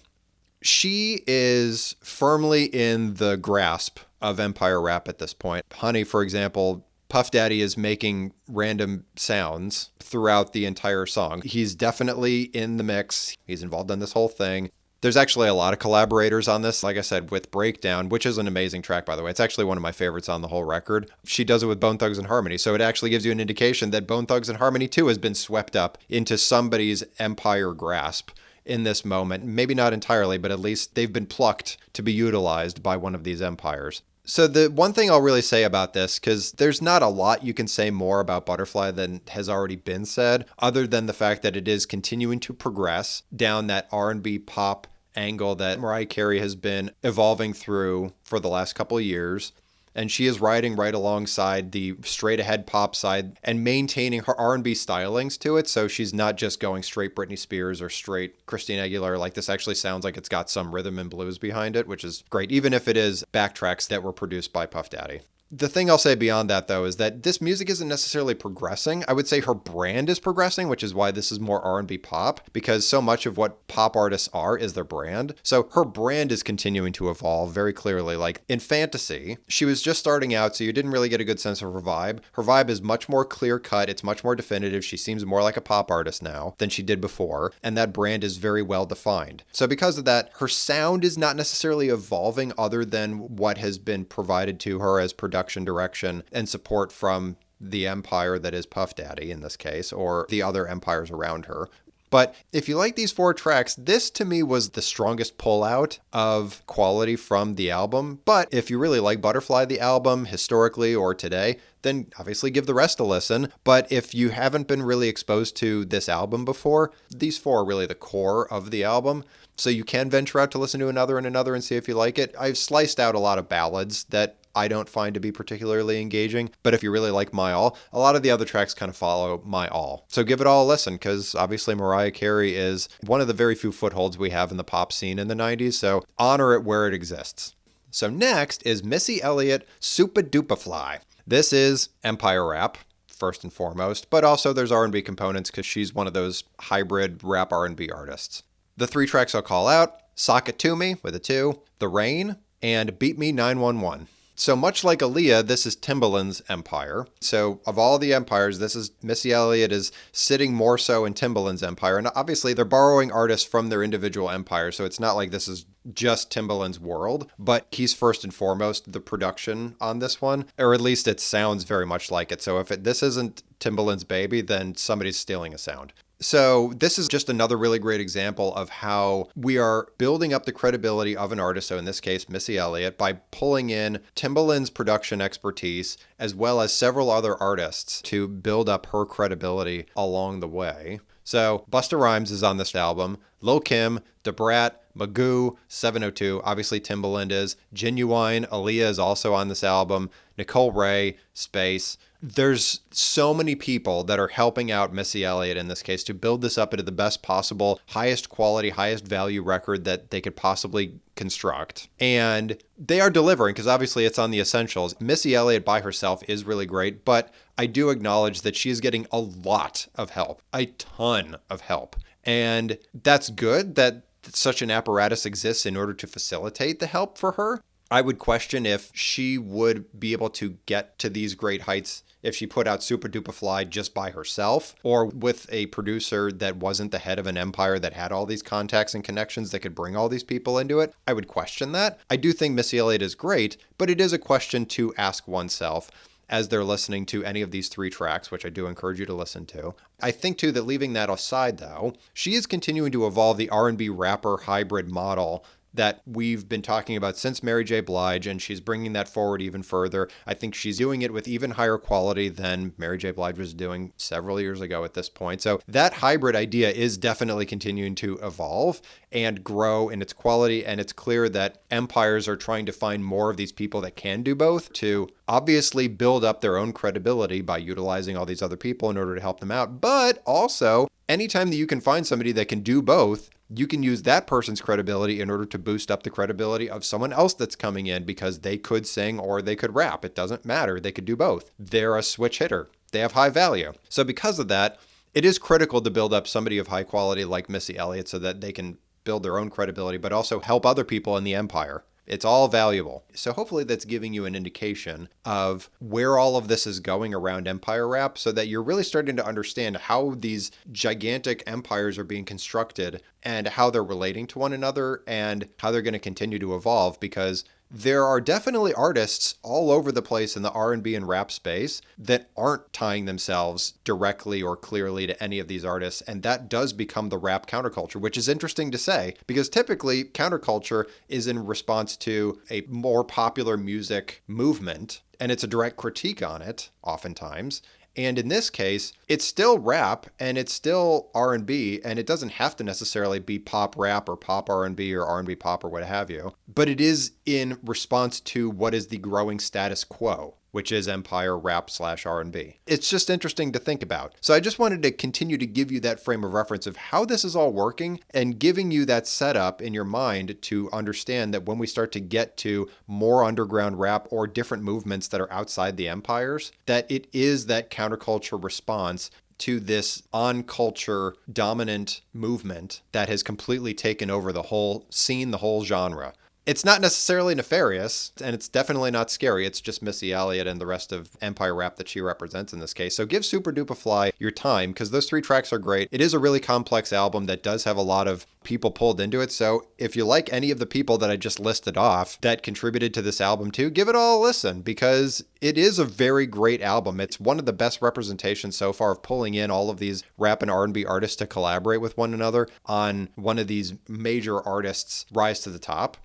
S1: She is firmly in the grasp of Empire rap at this point. Honey, for example, Puff Daddy is making random sounds throughout the entire song. He's definitely in the mix. He's involved in this whole thing. There's actually a lot of collaborators on this, like I said, with Breakdown, which is an amazing track, by the way. It's actually one of my favorites on the whole record. She does it with Bone Thugs and Harmony, so it actually gives you an indication that Bone Thugs and Harmony, too, has been swept up into somebody's Empire grasp in this moment. Maybe not entirely, but at least they've been plucked to be utilized by one of these empires. So the one thing I'll really say about this, because there's not a lot you can say more about Butterfly than has already been said, other than the fact that it is continuing to progress down that R&B pop angle that Mariah Carey has been evolving through for the last couple of years. And she is riding right alongside the straight ahead pop side and maintaining her R&B stylings to it. So she's not just going straight Britney Spears or straight Christina Aguilera. Like, this actually sounds like it's got some rhythm and blues behind it, which is great, even if it is backtracks that were produced by Puff Daddy. The thing I'll say beyond that, though, is that this music isn't necessarily progressing. I would say her brand is progressing, which is why this is more R&B pop, because so much of what pop artists are is their brand. So her brand is continuing to evolve very clearly. Like in Fantasy, she was just starting out, so you didn't really get a good sense of her vibe. Her vibe is much more clear cut. It's much more definitive. She seems more like a pop artist now than she did before, and that brand is very well defined. So because of that, her sound is not necessarily evolving other than what has been provided to her as production direction and support from the empire that is Puff Daddy in this case, or the other empires around her. But if you like these 4 tracks, this to me was the strongest pullout of quality from the album. But if you really like Butterfly, the album, historically or today, then obviously give the rest a listen. But if you haven't been really exposed to this album before, these 4 are really the core of the album. So you can venture out to listen to another and see if you like it. I've sliced out a lot of ballads that I don't find to be particularly engaging. But if you really like My All, a lot of the other tracks kind of follow My All. So give it all a listen, because obviously Mariah Carey is one of the very few footholds we have in the pop scene in the 90s. So honor it where it exists. So next is Missy Elliott, Supa Dupa Fly. This is Empire rap, first and foremost, but also there's R&B components because she's one of those hybrid rap R&B artists. The 3 tracks I'll call out: Sock It To Me with a 2, The Rain, and Beat Me 911. So much like Aaliyah, this is Timbaland's empire. So of all the empires, Missy Elliott is sitting more so in Timbaland's empire. And obviously they're borrowing artists from their individual empires. So it's not like this is just Timbaland's world, but he's first and foremost the production on this one, or at least it sounds very much like it. So if this isn't Timbaland's baby, then somebody's stealing a sound. So this is just another really great example of how we are building up the credibility of an artist, so in this case, Missy Elliott, by pulling in Timbaland's production expertise as well as several other artists to build up her credibility along the way. So Busta Rhymes is on this album, Lil' Kim, Da Brat, Magoo, 702, obviously Timbaland is, Genuine, Aaliyah is also on this album, Nicole Ray, Space. There's so many people that are helping out Missy Elliott in this case to build this up into the best possible, highest quality, highest value record that they could possibly construct. And they are delivering, because obviously it's on the essentials. Missy Elliott by herself is really great, but I do acknowledge that she is getting a lot of help, a ton of help. And that's good that such an apparatus exists in order to facilitate the help for her. I would question if she would be able to get to these great heights if she put out Supa Dupa Fly just by herself, or with a producer that wasn't the head of an empire that had all these contacts and connections that could bring all these people into it. I would question that. I do think Missy Elliott is great, but it is a question to ask oneself as they're listening to any of these 3 tracks, which I do encourage you to listen to. I think, too, that leaving that aside, though, she is continuing to evolve the R&B rapper hybrid model that we've been talking about since Mary J. Blige, and she's bringing that forward even further. I think she's doing it with even higher quality than Mary J. Blige was doing several years ago at this point. So that hybrid idea is definitely continuing to evolve and grow in its quality, and it's clear that empires are trying to find more of these people that can do both to obviously build up their own credibility by utilizing all these other people in order to help them out. But also, anytime that you can find somebody that can do both, you can use that person's credibility in order to boost up the credibility of someone else that's coming in, because they could sing or they could rap. It doesn't matter. They could do both. They're a switch hitter. They have high value. So because of that, it is critical to build up somebody of high quality like Missy Elliott so that they can build their own credibility, but also help other people in the empire. It's all valuable. So hopefully that's giving you an indication of where all of this is going around empire rap, so that you're really starting to understand how these gigantic empires are being constructed and how they're relating to one another and how they're going to continue to evolve, because there are definitely artists all over the place in the R&B and rap space that aren't tying themselves directly or clearly to any of these artists, and that does become the rap counterculture, which is interesting to say, because typically counterculture is in response to a more popular music movement, and it's a direct critique on it oftentimes. And in this case, it's still rap and it's still R&B, and it doesn't have to necessarily be pop rap or pop R&B or R&B pop or what have you. But it is in response to what is the growing status quo, which is Empire rap / R&B. It's just interesting to think about. So I just wanted to continue to give you that frame of reference of how this is all working and giving you that setup in your mind to understand that when we start to get to more underground rap or different movements that are outside the empires, that it is that counterculture response to this on-culture dominant movement that has completely taken over the whole scene, the whole genre. It's not necessarily nefarious, and it's definitely not scary. It's just Missy Elliott and the rest of Empire rap that she represents in this case. So give Super Duper Fly your time, because those 3 tracks are great. It is a really complex album that does have a lot of people pulled into it. So if you like any of the people that I just listed off that contributed to this album too, give it all a listen, because it is a very great album. It's one of the best representations so far of pulling in all of these rap and R&B artists to collaborate with one another on one of these major artists' rise to the top.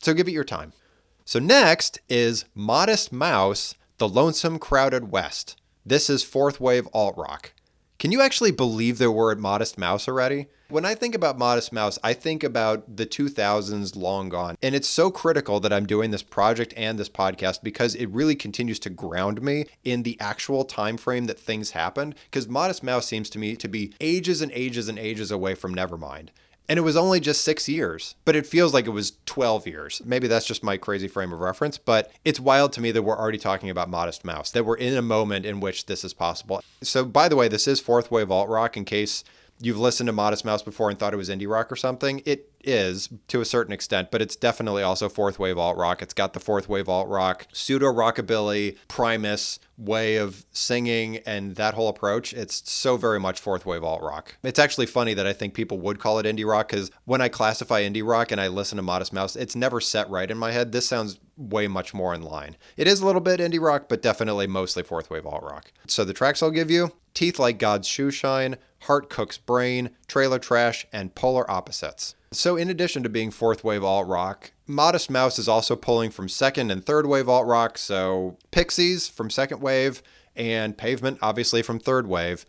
S1: So give it your time. So next is Modest Mouse, The Lonesome Crowded West. This is fourth wave alt-rock. Can you actually believe that we're at Modest Mouse already? When I think about Modest Mouse, I think about the 2000s long gone. And it's so critical that I'm doing this project and this podcast because it really continues to ground me in the actual time frame that things happened. Because Modest Mouse seems to me to be ages and ages and ages away from Nevermind. And it was only just 6 years, but it feels like it was 12 years. Maybe that's just my crazy frame of reference, but it's wild to me that we're already talking about Modest Mouse, that we're in a moment in which this is possible. So by the way, this is fourth wave alt-rock in case you've listened to Modest Mouse before and thought it was indie rock or something. It is to a certain extent, but it's definitely also fourth wave alt-rock. It's got the fourth wave alt-rock, pseudo-rockabilly, Primus way of singing and that whole approach. It's so very much fourth wave alt-rock. It's actually funny that I think people would call it indie rock because when I classify indie rock and I listen to Modest Mouse, it's never set right in my head. This sounds way much more in line. It is a little bit indie rock, but definitely mostly fourth wave alt-rock. So the tracks I'll give you: Teeth Like God's Shoe Shine, Heart Cooks Brain, Trailer Trash, and Polar Opposites. So in addition to being fourth wave alt-rock, Modest Mouse is also pulling from second and third wave alt-rock, so Pixies from second wave and Pavement obviously from third wave.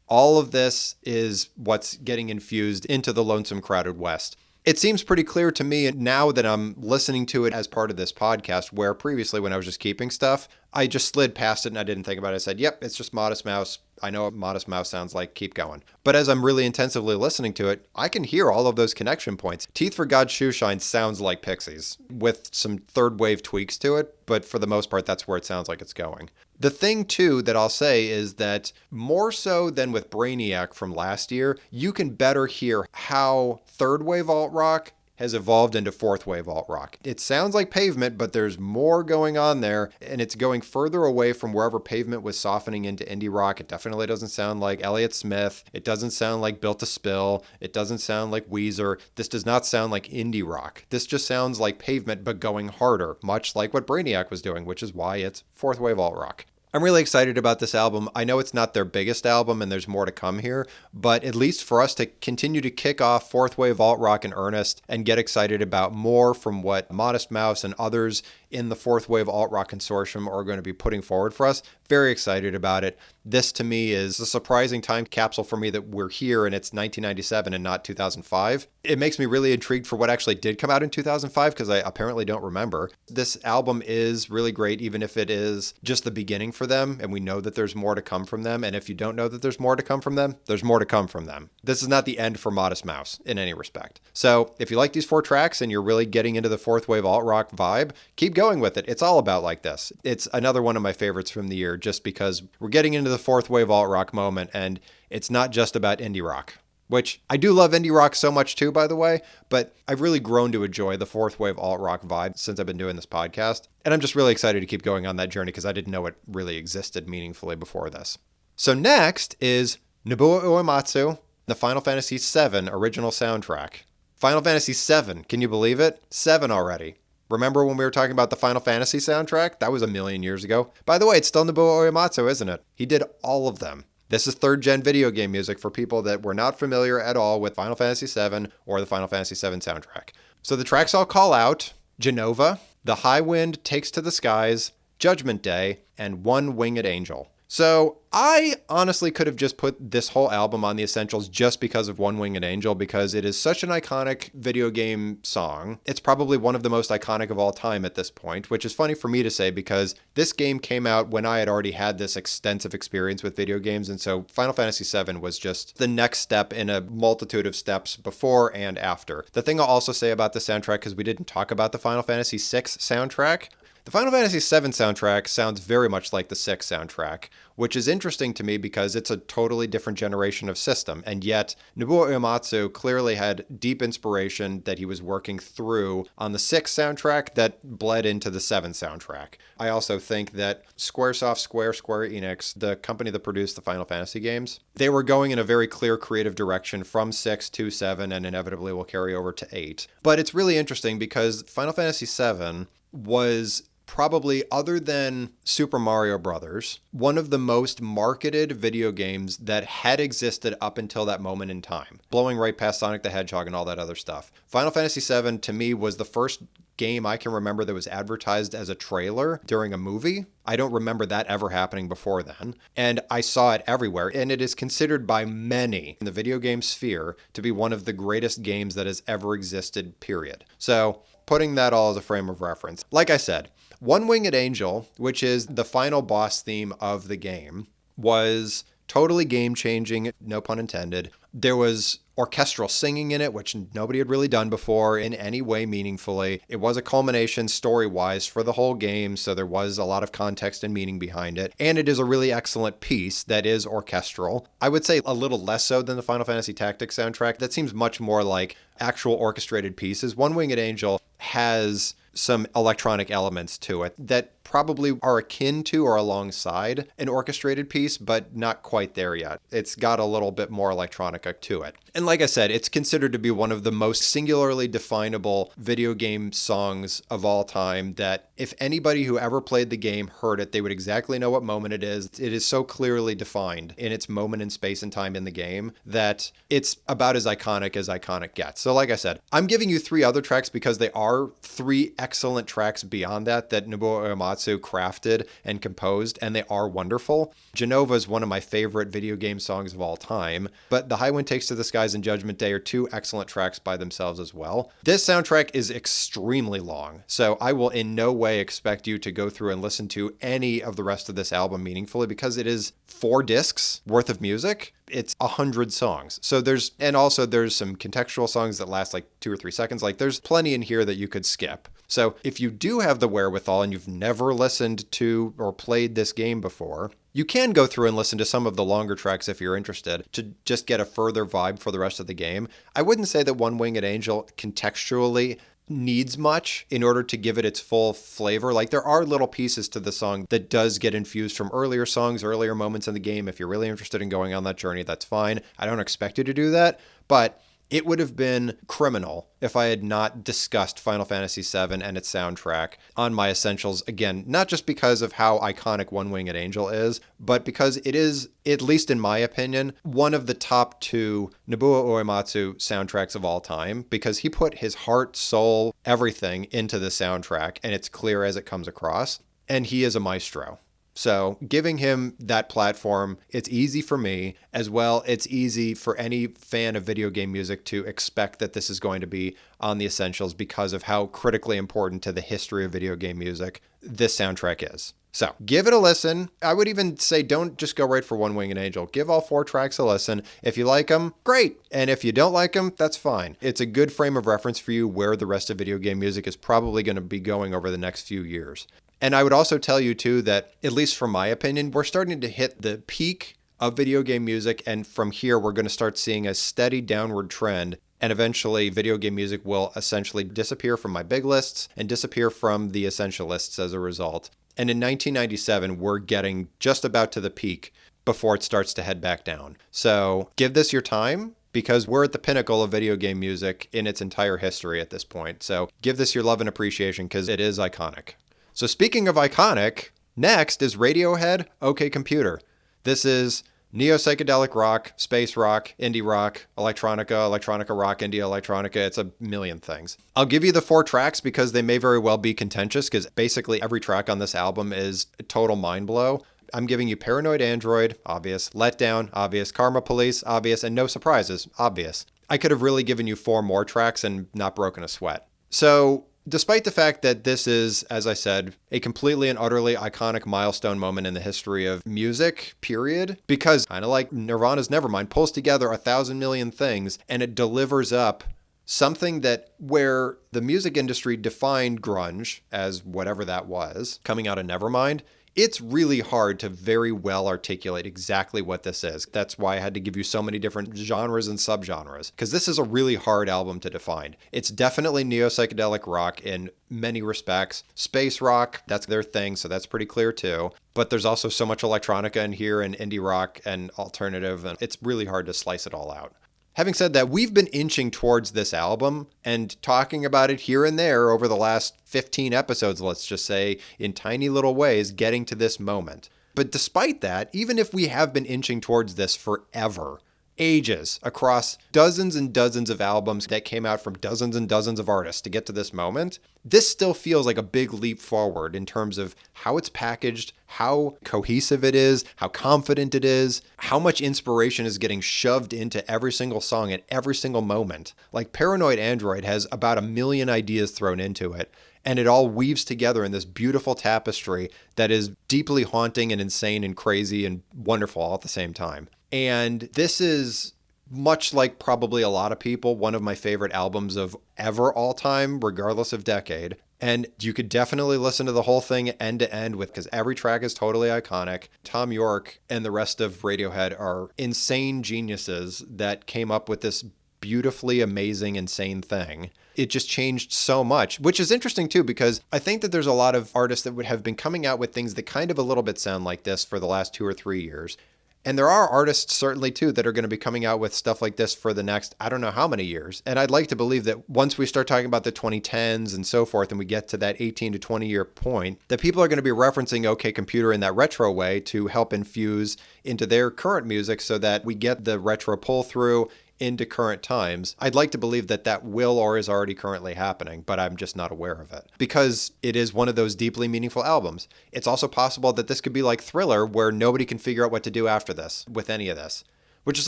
S1: All of this is what's getting infused into the Lonesome Crowded West. It seems pretty clear to me now that I'm listening to it as part of this podcast, where previously when I was just keeping stuff, I just slid past it and I didn't think about it. I said, yep, it's just Modest Mouse. I know what Modest Mouse sounds like. Keep going. But as I'm really intensively listening to it, I can hear all of those connection points. Teeth for God's Shoe Shine sounds like Pixies with some third wave tweaks to it, but for the most part, that's where it sounds like it's going. The thing, too, that I'll say is that more so than with Brainiac from last year, you can better hear how third wave alt-rock has evolved into fourth wave alt-rock. It sounds like Pavement, but there's more going on there, and it's going further away from wherever Pavement was softening into indie rock. It definitely doesn't sound like Elliott Smith. It doesn't sound like Built to Spill. It doesn't sound like Weezer. This does not sound like indie rock. This just sounds like Pavement, but going harder, much like what Brainiac was doing, which is why it's fourth wave alt-rock. I'm really excited about this album. I know it's not their biggest album and there's more to come here, but at least for us to continue to kick off fourth wave alt-rock in earnest and get excited about more from what Modest Mouse and others in the fourth wave alt-rock consortium are going to be putting forward for us. Very excited about it. This to me is a surprising time capsule for me that we're here and it's 1997 and not 2005. It makes me really intrigued for what actually did come out in 2005 because I apparently don't remember. This album is really great, even if it is just the beginning for them, and we know that there's more to come from them. And if you don't know that there's more to come from them, there's more to come from them. This is not the end for Modest Mouse in any respect. So if you like these 4 tracks and you're really getting into the fourth wave alt-rock vibe, keep going with it. It's all about like this. It's another one of my favorites from the year just because we're getting into the fourth wave alt-rock moment, and it's not just about indie rock. Which I do love indie rock so much too, by the way, but I've really grown to enjoy the fourth wave alt-rock vibe since I've been doing this podcast. And I'm just really excited to keep going on that journey because I didn't know it really existed meaningfully before this. So next is Nobuo Uematsu, the Final Fantasy VII original soundtrack. Final Fantasy VII, can you believe it? 7 already. Remember when we were talking about the Final Fantasy soundtrack? That was a million years ago. By the way, it's still Nobuo Uematsu, isn't it? He did all of them. This is third-gen video game music for people that were not familiar at all with Final Fantasy VII or the Final Fantasy VII soundtrack. So the tracks I'll call out: Genova, The High Wind Takes to the Skies, Judgment Day, and One Winged Angel. So I honestly could have just put this whole album on the Essentials just because of One Winged Angel, because it is such an iconic video game song. It's probably one of the most iconic of all time at this point, which is funny for me to say because this game came out when I had already had this extensive experience with video games. And so Final Fantasy VII was just the next step in a multitude of steps before and after. The thing I'll also say about the soundtrack, because we didn't talk about the Final Fantasy VI soundtrack, the Final Fantasy VII soundtrack sounds very much like the 6 soundtrack, which is interesting to me because it's a totally different generation of system, and yet Nobuo Uematsu clearly had deep inspiration that he was working through on the 6 soundtrack that bled into the 7 soundtrack. I also think that Square Enix, the company that produced the Final Fantasy games, they were going in a very clear creative direction from 6 to 7 and inevitably will carry over to 8. But it's really interesting because Final Fantasy VII was probably, other than Super Mario Brothers, one of the most marketed video games that had existed up until that moment in time, blowing right past Sonic the Hedgehog and all that other stuff. Final Fantasy VII, to me, was the first game I can remember that was advertised as a trailer during a movie. I don't remember that ever happening before then. And I saw it everywhere. And it is considered by many in the video game sphere to be one of the greatest games that has ever existed, period. So putting that all as a frame of reference. Like I said, One Winged Angel, which is the final boss theme of the game, was totally game-changing, no pun intended. There was orchestral singing in it, which nobody had really done before in any way meaningfully. It was a culmination story-wise for the whole game, so there was a lot of context and meaning behind it. And it is a really excellent piece that is orchestral. I would say a little less so than the Final Fantasy Tactics soundtrack. That seems much more like actual orchestrated pieces. One Winged Angel has some electronic elements to it that probably are akin to or alongside an orchestrated piece, but not quite there yet. It's got a little bit more electronica to it. And like I said, it's considered to be one of the most singularly definable video game songs of all time, that if anybody who ever played the game heard it, they would exactly know what moment it is. It is so clearly defined in its moment in space and time in the game that it's about as iconic gets. So like I said, I'm giving you 3 other tracks because they are 3 excellent tracks beyond that Nobuo Uematsu crafted and composed, and they are wonderful. Genova is one of my favorite video game songs of all time, but The High Wind Takes to the Skies and Judgment Day are 2 excellent tracks by themselves as well. This soundtrack is extremely long, so I will in no way expect you to go through and listen to any of the rest of this album meaningfully because it is 4 discs worth of music. It's 100 songs. So there's some contextual songs that last like 2 or 3 seconds. Like there's plenty in here that you could skip. So if you do have the wherewithal and you've never listened to or played this game before, you can go through and listen to some of the longer tracks if you're interested to just get a further vibe for the rest of the game. I wouldn't say that One Winged Angel contextually needs much in order to give it its full flavor. Like there are little pieces to the song that does get infused from earlier songs, earlier moments in the game. If you're really interested in going on that journey, that's fine. I don't expect you to do that, but it would have been criminal if I had not discussed Final Fantasy VII and its soundtrack on my Essentials. Again, not just because of how iconic One Winged Angel is, but because it is, at least in my opinion, one of the top 2 Nobuo Uematsu soundtracks of all time, because he put his heart, soul, everything into the soundtrack, and it's clear as it comes across, and he is a maestro. So giving him that platform, it's easy for me as well. It's easy for any fan of video game music to expect that this is going to be on the Essentials because of how critically important to the history of video game music this soundtrack is. So give it a listen. I would even say don't just go right for One Winged Angel. Give all 4 tracks a listen. If you like them, great. And if you don't like them, that's fine. It's a good frame of reference for you where the rest of video game music is probably going to be going over the next few years. And I would also tell you, too, that, at least from my opinion, we're starting to hit the peak of video game music. And from here, we're going to start seeing a steady downward trend. And eventually, video game music will essentially disappear from my big lists and disappear from the essential lists as a result. And in 1997, we're getting just about to the peak before it starts to head back down. So give this your time, because we're at the pinnacle of video game music in its entire history at this point. So give this your love and appreciation because it is iconic. So speaking of iconic, next is Radiohead, OK Computer. This is neo-psychedelic rock, space rock, indie rock, electronica rock, indie electronica. It's a million things. I'll give you the 4 tracks because they may very well be contentious because basically every track on this album is a total mind blow. I'm giving you Paranoid Android, obvious, Letdown, obvious, Karma Police, obvious, and No Surprises, obvious. I could have really given you 4 more tracks and not broken a sweat. So, despite the fact that this is, as I said, a completely and utterly iconic milestone moment in the history of music, period, because kind of like Nirvana's Nevermind pulls together 1,000 million things and it delivers up something that where the music industry defined grunge as whatever that was coming out of Nevermind, it's really hard to very well articulate exactly what this is. That's why I had to give you so many different genres and subgenres, because this is a really hard album to define. It's definitely neo-psychedelic rock in many respects. Space rock, that's their thing, so that's pretty clear too. But there's also so much electronica in here and indie rock and alternative, and it's really hard to slice it all out. Having said that, we've been inching towards this album and talking about it here and there over the last 15 episodes, let's just say, in tiny little ways, getting to this moment. But despite that, even if we have been inching towards this forever, ages, across dozens and dozens of albums that came out from dozens and dozens of artists to get to this moment, this still feels like a big leap forward in terms of how it's packaged, how cohesive it is, how confident it is, how much inspiration is getting shoved into every single song at every single moment. Like Paranoid Android has about 1 million ideas thrown into it, and it all weaves together in this beautiful tapestry that is deeply haunting and insane and crazy and wonderful all at the same time. And this is, much like probably a lot of people, one of my favorite albums of ever all time, regardless of decade. And you could definitely listen to the whole thing end to end with, because every track is totally iconic. Thom Yorke and the rest of Radiohead are insane geniuses that came up with this beautifully amazing, insane thing. It just changed so much, which is interesting too, because I think that there's a lot of artists that would have been coming out with things that kind of a little bit sound like this for the last 2 or 3 years. And there are artists certainly too that are going to be coming out with stuff like this for the next, I don't know how many years. And I'd like to believe that once we start talking about the 2010s and so forth, and we get to that 18 to 20 year point, that people are going to be referencing OK Computer in that retro way to help infuse into their current music so that we get the retro pull through into current times. I'd like to believe that that will or is already currently happening, but I'm just not aware of it because it is one of those deeply meaningful albums. It's also possible that this could be like Thriller, where nobody can figure out what to do after this with any of this, which is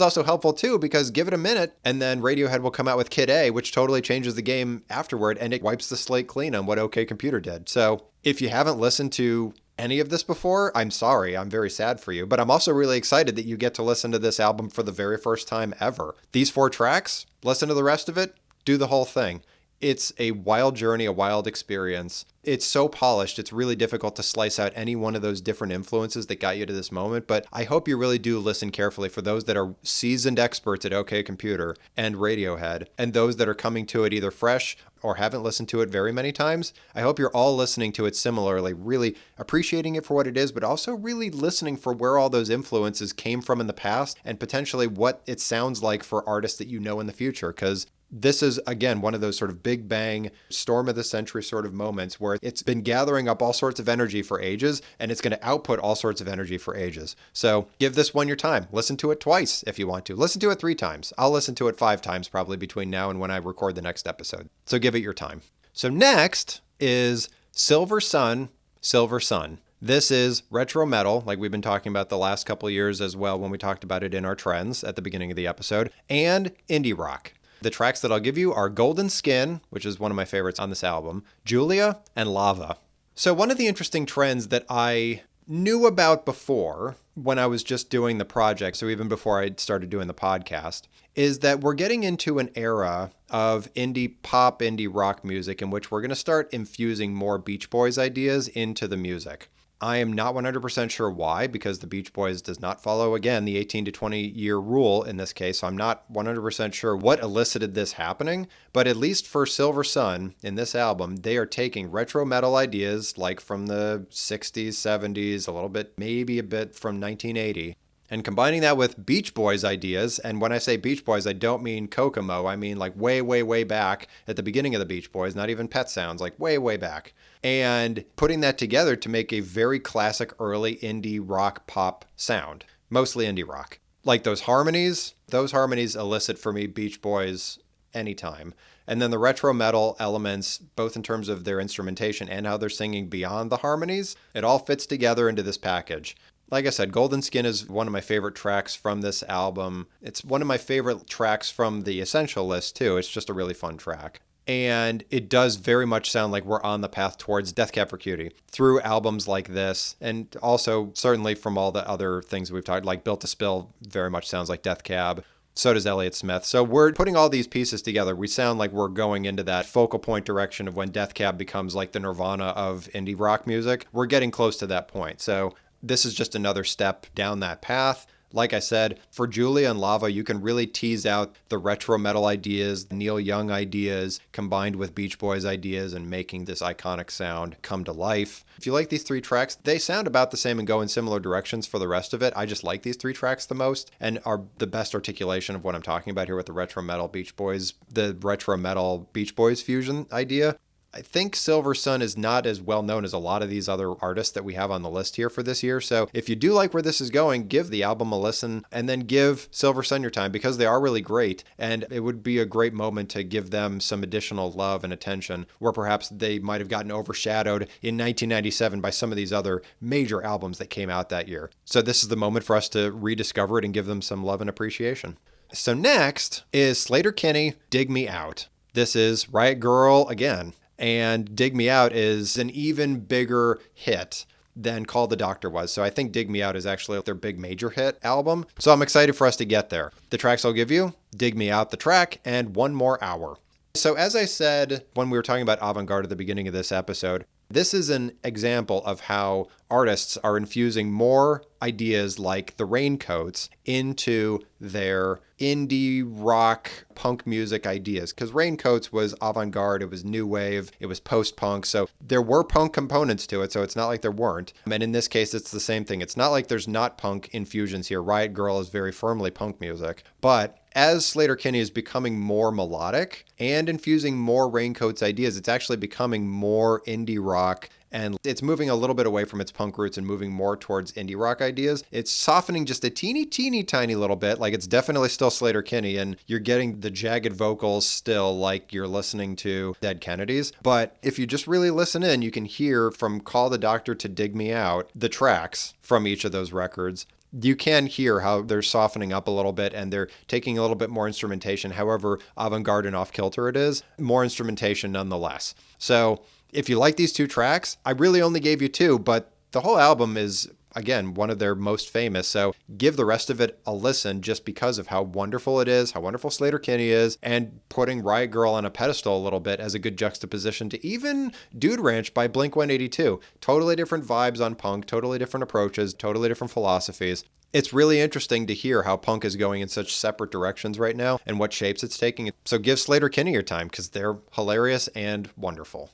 S1: also helpful too, because give it a minute and then Radiohead will come out with Kid A, which totally changes the game afterward, and it wipes the slate clean on what OK Computer did. So if you haven't listened to any of this before, I'm sorry, I'm very sad for you, but I'm also really excited that you get to listen to this album for the very first time ever. These 4 tracks, listen to the rest of it, do the whole thing. It's a wild journey, a wild experience. It's so polished, it's really difficult to slice out any one of those different influences that got you to this moment, but I hope you really do listen carefully for those that are seasoned experts at OK Computer and Radiohead, and those that are coming to it either fresh or haven't listened to it very many times. I hope you're all listening to it similarly, really appreciating it for what it is, but also really listening for where all those influences came from in the past and potentially what it sounds like for artists that you know in the future, because this is, again, one of those sort of big bang, storm of the century sort of moments where it's been gathering up all sorts of energy for ages, and it's going to output all sorts of energy for ages. So give this one your time. Listen to it twice if you want to. Listen to it 3 times. I'll listen to it 5 times probably between now and when I record the next episode. So give it your time. So next is Silver Sun, Silver Sun. This is retro metal, like we've been talking about the last couple of years as well when we talked about it in our trends at the beginning of the episode, and indie rock. The tracks that I'll give you are Golden Skin, which is one of my favorites on this album, Julia, and Lava. So one of the interesting trends that I knew about before when I was just doing the project, so even before I started doing the podcast, is that we're getting into an era of indie pop, indie rock music in which we're going to start infusing more Beach Boys ideas into the music. I am not 100% sure why, because the Beach Boys does not follow, again, the 18 to 20 year rule in this case. So I'm not 100% sure what elicited this happening, but at least for Silver Sun in this album, they are taking retro metal ideas like from the 60s, 70s, a little bit, maybe a bit from 1980, and combining that with Beach Boys ideas. And when I say Beach Boys, I don't mean Kokomo. I mean like way, way, way back at the beginning of the Beach Boys, not even Pet Sounds, like way, way back. And putting that together to make a very classic early indie rock pop sound, mostly indie rock. Like those harmonies elicit for me Beach Boys anytime. And then the retro metal elements, both in terms of their instrumentation and how they're singing beyond the harmonies, it all fits together into this package. Like I said, Golden Skin is one of my favorite tracks from this album. It's one of my favorite tracks from the Essential list, too. It's just a really fun track. And it does very much sound like we're on the path towards Death Cab for Cutie through albums like this. And also, certainly from all the other things we've talked, like Built to Spill very much sounds like Death Cab. So does Elliott Smith. So we're putting all these pieces together. We sound like we're going into that focal point direction of when Death Cab becomes like the Nirvana of indie rock music. We're getting close to that point. So this is just another step down that path. Like I said, for Julia and Lava, you can really tease out the retro metal ideas, Neil Young ideas, combined with Beach Boys ideas and making this iconic sound come to life. If you like these 3 tracks, they sound about the same and go in similar directions for the rest of it. I just like these 3 tracks the most and are the best articulation of what I'm talking about here with the retro metal Beach Boys fusion idea. I think Silver Sun is not as well known as a lot of these other artists that we have on the list here for this year. So if you do like where this is going, give the album a listen and then give Silver Sun your time because they are really great. And it would be a great moment to give them some additional love and attention where perhaps they might have gotten overshadowed in 1997 by some of these other major albums that came out that year. So this is the moment for us to rediscover it and give them some love and appreciation. So next is Sleater-Kinney, Dig Me Out. This is Riot Grrrl again. And Dig Me Out is an even bigger hit than Call the Doctor was. So I think Dig Me Out is actually their big major hit album. So I'm excited for us to get there. The tracks I'll give you, Dig Me Out the track, and One More Hour. So as I said when we were talking about avant-garde at the beginning of this episode, this is an example of how artists are infusing more ideas like the Raincoats into their indie rock punk music ideas. Because Raincoats was avant-garde, it was new wave, it was post-punk, so there were punk components to it, so it's not like there weren't. And in this case, it's the same thing. It's not like there's not punk infusions here. Riot Grrrl is very firmly punk music. But as Sleater-Kinney is becoming more melodic and infusing more Raincoats ideas, it's actually becoming more indie rock, and it's moving a little bit away from its punk roots and moving more towards indie rock ideas. It's softening just a teeny tiny little bit. Like, it's definitely still Sleater-Kinney, and you're getting the jagged vocals still like you're listening to Dead Kennedys. But if you just really listen in, you can hear from Call the Doctor to Dig Me Out, the tracks from each of those records. You can hear how they're softening up a little bit and they're taking a little bit more instrumentation, however avant-garde and off-kilter it is, more instrumentation nonetheless. So if you like these 2 tracks, I really only gave you 2, but the whole album is, again, one of their most famous. So give the rest of it a listen just because of how wonderful it is, how wonderful Sleater-Kinney is, and putting Riot Grrrl on a pedestal a little bit as a good juxtaposition to even Dude Ranch by Blink-182. Totally different vibes on punk, totally different approaches, totally different philosophies. It's really interesting to hear how punk is going in such separate directions right now and what shapes it's taking. So give Sleater-Kinney your time because they're hilarious and wonderful.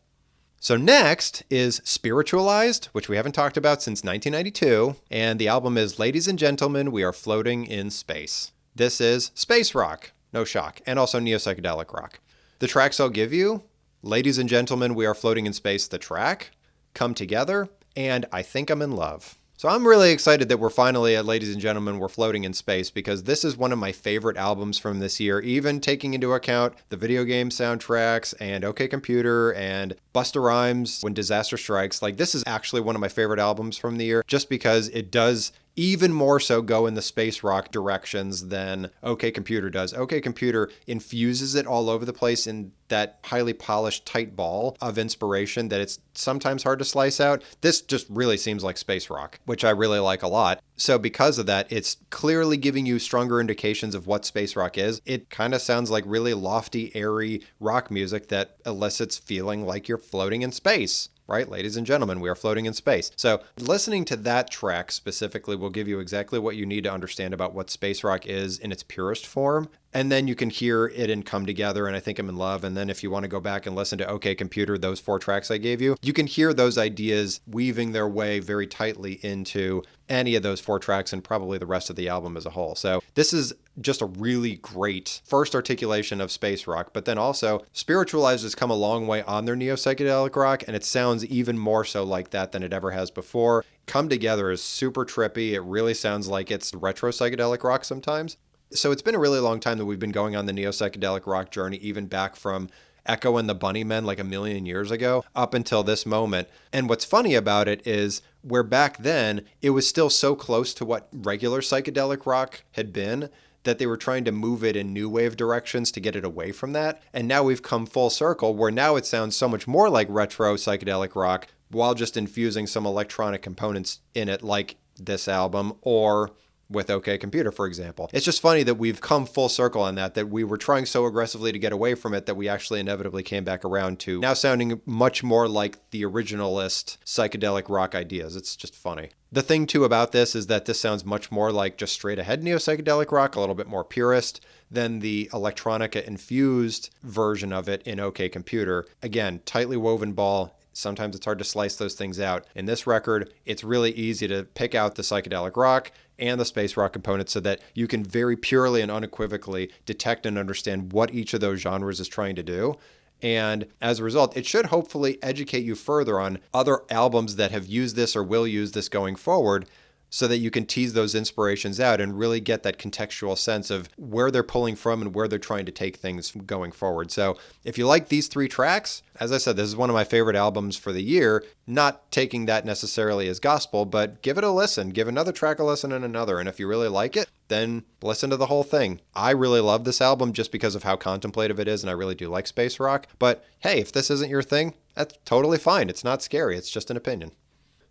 S1: So next is Spiritualized, which we haven't talked about since 1992, and the album is Ladies and Gentlemen, We Are Floating in Space. This is space rock, no shock, and also neo-psychedelic rock. The tracks I'll give you, Ladies and Gentlemen, We Are Floating in Space, the track, Come Together, and I Think I'm in Love. So I'm really excited that we're finally at Ladies and Gentlemen, We're Floating in Space, because this is one of my favorite albums from this year, even taking into account the video game soundtracks and OK Computer and Busta Rhymes When Disaster Strikes. Like, this is actually one of my favorite albums from the year, just because it does even more so go in the space rock directions than OK Computer does. OK Computer infuses it all over the place in that highly polished tight ball of inspiration that it's sometimes hard to slice out. This just really seems like space rock, which I really like a lot. So because of that, it's clearly giving you stronger indications of what space rock is. It kind of sounds like really lofty, airy rock music that elicits feeling like you're floating in space. Right, ladies and gentlemen, we are floating in space. So listening to that track specifically will give you exactly what you need to understand about what space rock is in its purest form. And then you can hear it in Come Together and I Think I'm in Love. And then if you want to go back and listen to OK Computer, those 4 tracks I gave you, you can hear those ideas weaving their way very tightly into any of those 4 tracks and probably the rest of the album as a whole. So this is just a really great first articulation of space rock. But then also Spiritualized has come a long way on their neo-psychedelic rock, and it sounds even more so like that than it ever has before. Come Together is super trippy. It really sounds like it's retro psychedelic rock sometimes. So it's been a really long time that we've been going on the neo-psychedelic rock journey, even back from Echo and the Bunnymen like a million years ago up until this moment. And what's funny about it is where back then it was still so close to what regular psychedelic rock had been that they were trying to move it in new wave directions to get it away from that. And now we've come full circle where now it sounds so much more like retro psychedelic rock while just infusing some electronic components in it, like this album or with OK Computer, for example. It's just funny that we've come full circle on that we were trying so aggressively to get away from it that we actually inevitably came back around to now sounding much more like the originalist psychedelic rock ideas. It's just funny. The thing too about this is that this sounds much more like just straight ahead neo-psychedelic rock, a little bit more purist than the Electronica infused version of it in OK Computer. Again, tightly woven ball. Sometimes it's hard to slice those things out. In this record, it's really easy to pick out the psychedelic rock and the space rock components so that you can very purely and unequivocally detect and understand what each of those genres is trying to do. And as a result, it should hopefully educate you further on other albums that have used this or will use this going forward, so that you can tease those inspirations out and really get that contextual sense of where they're pulling from and where they're trying to take things going forward. So if you like these 3 tracks, as I said, this is one of my favorite albums for the year, not taking that necessarily as gospel, but give it a listen. Give another track a listen and another. And if you really like it, then listen to the whole thing. I really love this album just because of how contemplative it is, and I really do like space rock. But hey, if this isn't your thing, that's totally fine. It's not scary. It's just an opinion.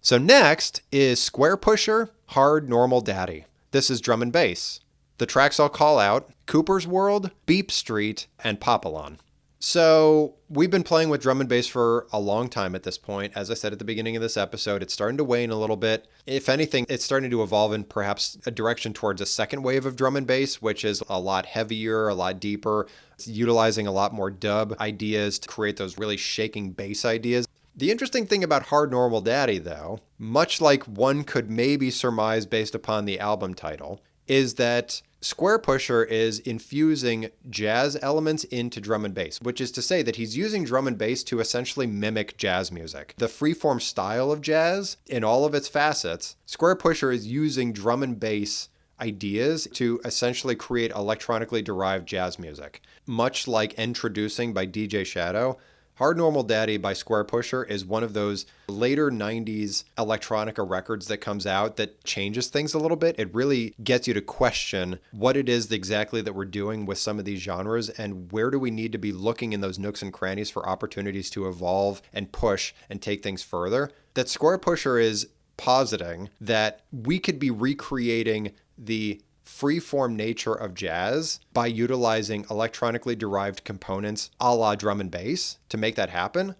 S1: So next is Square Pusher, Hard Normal Daddy. This is drum and bass. The tracks I'll call out: Cooper's World, Beep Street, and Papillon. So we've been playing with drum and bass for a long time at this point. As I said at the beginning of this episode, it's starting to wane a little bit. If anything, it's starting to evolve in perhaps a direction towards a second wave of drum and bass, which is a lot heavier, a lot deeper. It's utilizing a lot more dub ideas to create those really shaking bass ideas. The interesting thing about Hard Normal Daddy, though, much like one could maybe surmise based upon the album title, is that Square Pusher is infusing jazz elements into drum and bass, which is to say that he's using drum and bass to essentially mimic jazz music. The freeform style of jazz, in all of its facets, Square Pusher is using drum and bass ideas to essentially create electronically derived jazz music. Much like Introducing by DJ Shadow, Hard Normal Daddy by Square Pusher is one of those later 90s electronica records that comes out that changes things a little bit. It really gets you to question what it is exactly that we're doing with some of these genres and where do we need to be looking in those nooks and crannies for opportunities to evolve and push and take things further. That Square Pusher is positing that we could be recreating the freeform nature of jazz by utilizing electronically derived components a la drum and bass to make that happen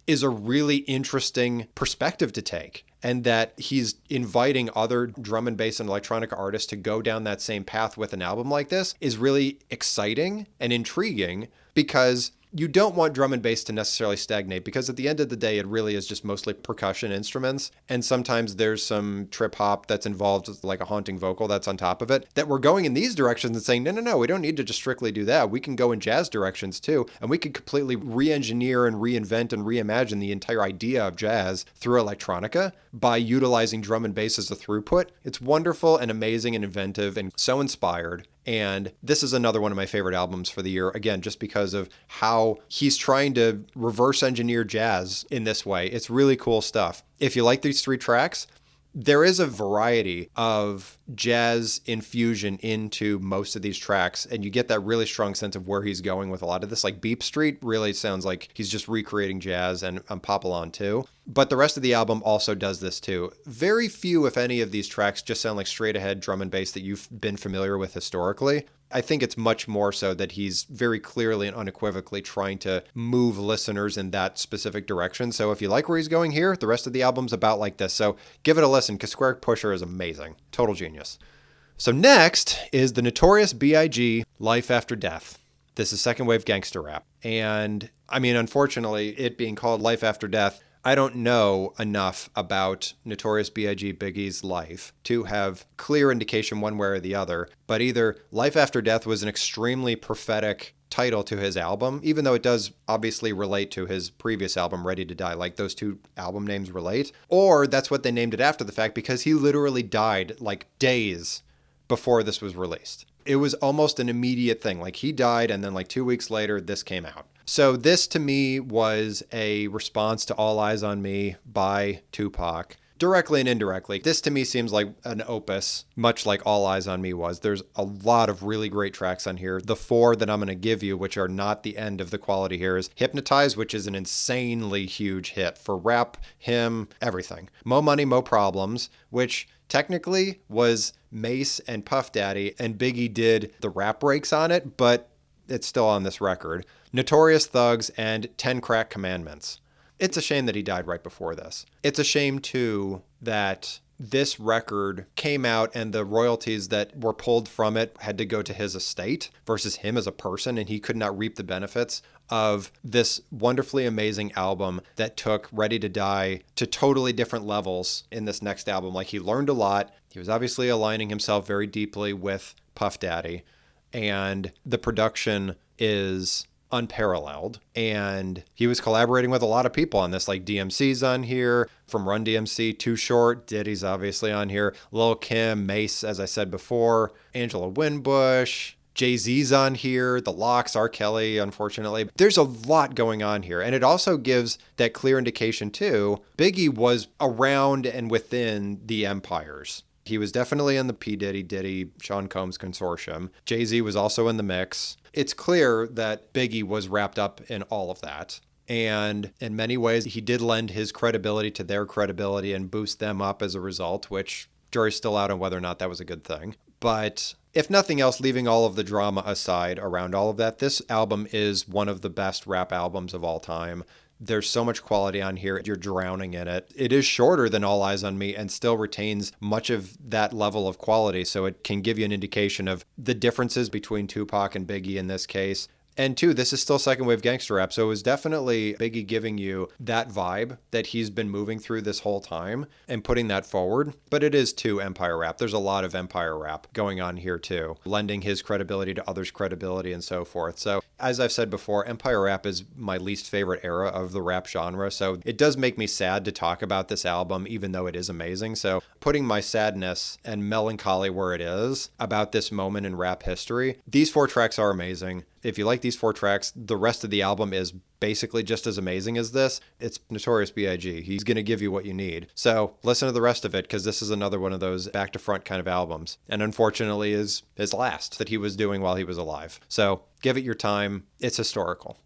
S1: is a really interesting perspective to take. And that he's inviting other drum and bass and electronic artists to go down that same path with an album like this is really exciting and intriguing, because you don't want drum and bass to necessarily stagnate, because at the end of the day, it really is just mostly percussion instruments. And sometimes there's some trip hop that's involved, like a haunting vocal that's on top of it, that we're going in these directions and saying, no, we don't need to just strictly do that. We can go in jazz directions too. And we can completely re-engineer and reinvent and reimagine the entire idea of jazz through electronica by utilizing drum and bass as a throughput. It's wonderful and amazing and inventive and so inspired. And this is another one of my favorite albums for the year, again, just because of how he's trying to reverse engineer jazz in this way. It's really cool stuff. If you like these 3 tracks, there is a variety of jazz infusion into most of these tracks, and you get that really strong sense of where he's going with a lot of this. Like Beep Street really sounds like he's just recreating jazz, and Papillon too. But the rest of the album also does this too. Very few, if any, of these tracks just sound like straight ahead drum and bass that you've been familiar with historically. I think it's much more so that he's very clearly and unequivocally trying to move listeners in that specific direction. So if you like where he's going here, the rest of the album's about like this. So give it a listen, because Square Pusher is amazing. Total genius. So next is the Notorious B.I.G. Life After Death. This is second wave gangster rap. And I mean, unfortunately, it being called Life After Death, I don't know enough about Notorious B.I.G. Biggie's life to have clear indication one way or the other, but either Life After Death was an extremely prophetic title to his album, even though it does obviously relate to his previous album, Ready to Die, like those 2 album names relate, or that's what they named it after the fact because he literally died like days before this was released. It was almost an immediate thing. Like he died and then like 2 weeks later, this came out. So this to me was a response to All Eyes on Me by Tupac, directly and indirectly. This to me seems like an opus, much like All Eyes on Me was. There's a lot of really great tracks on here. The 4 that I'm going to give you, which are not the end of the quality here, is Hypnotize, which is an insanely huge hit for rap, him, everything. Mo Money, Mo Problems, which technically was Mace and Puff Daddy, and Biggie did the rap breaks on it, but it's still on this record. Notorious Thugs and 10 Crack Commandments. It's a shame that he died right before this. It's a shame, too, that this record came out and the royalties that were pulled from it had to go to his estate versus him as a person, and he could not reap the benefits of this wonderfully amazing album that took Ready to Die to totally different levels in this next album. Like, he learned a lot. He was obviously aligning himself very deeply with Puff Daddy, and the production is unparalleled. And he was collaborating with a lot of people on this, like DMC's on here, from Run DMC, Too Short, Diddy's obviously on here, Lil' Kim, Mace, as I said before, Angela Winbush, Jay-Z's on here, The Lox, R. Kelly, unfortunately. There's a lot going on here. And it also gives that clear indication, too, Biggie was around and within the empires. He was definitely in the P. Diddy, Sean Combs consortium. Jay-Z was also in the mix. It's clear that Biggie was wrapped up in all of that. And in many ways, he did lend his credibility to their credibility and boost them up as a result, which jury's still out on whether or not that was a good thing. But if nothing else, leaving all of the drama aside around all of that, this album is one of the best rap albums of all time. There's so much quality on here. You're drowning in it. It is shorter than All Eyes on Me and still retains much of that level of quality. So it can give you an indication of the differences between Tupac and Biggie in this case. And two, this is still second wave gangster rap. So it was definitely Biggie giving you that vibe that he's been moving through this whole time and putting that forward. But it is too empire rap. There's a lot of empire rap going on here too, lending his credibility to others' credibility and so forth. So as I've said before, empire rap is my least favorite era of the rap genre. So it does make me sad to talk about this album, even though it is amazing. So putting my sadness and melancholy where it is about this moment in rap history, these 4 tracks are amazing. If you like these 4 tracks, the rest of the album is basically just as amazing as this. It's Notorious B.I.G. He's going to give you what you need. So listen to the rest of it, because this is another one of those back to front kind of albums. And unfortunately is his last that he was doing while he was alive. So give it your time. It's historical.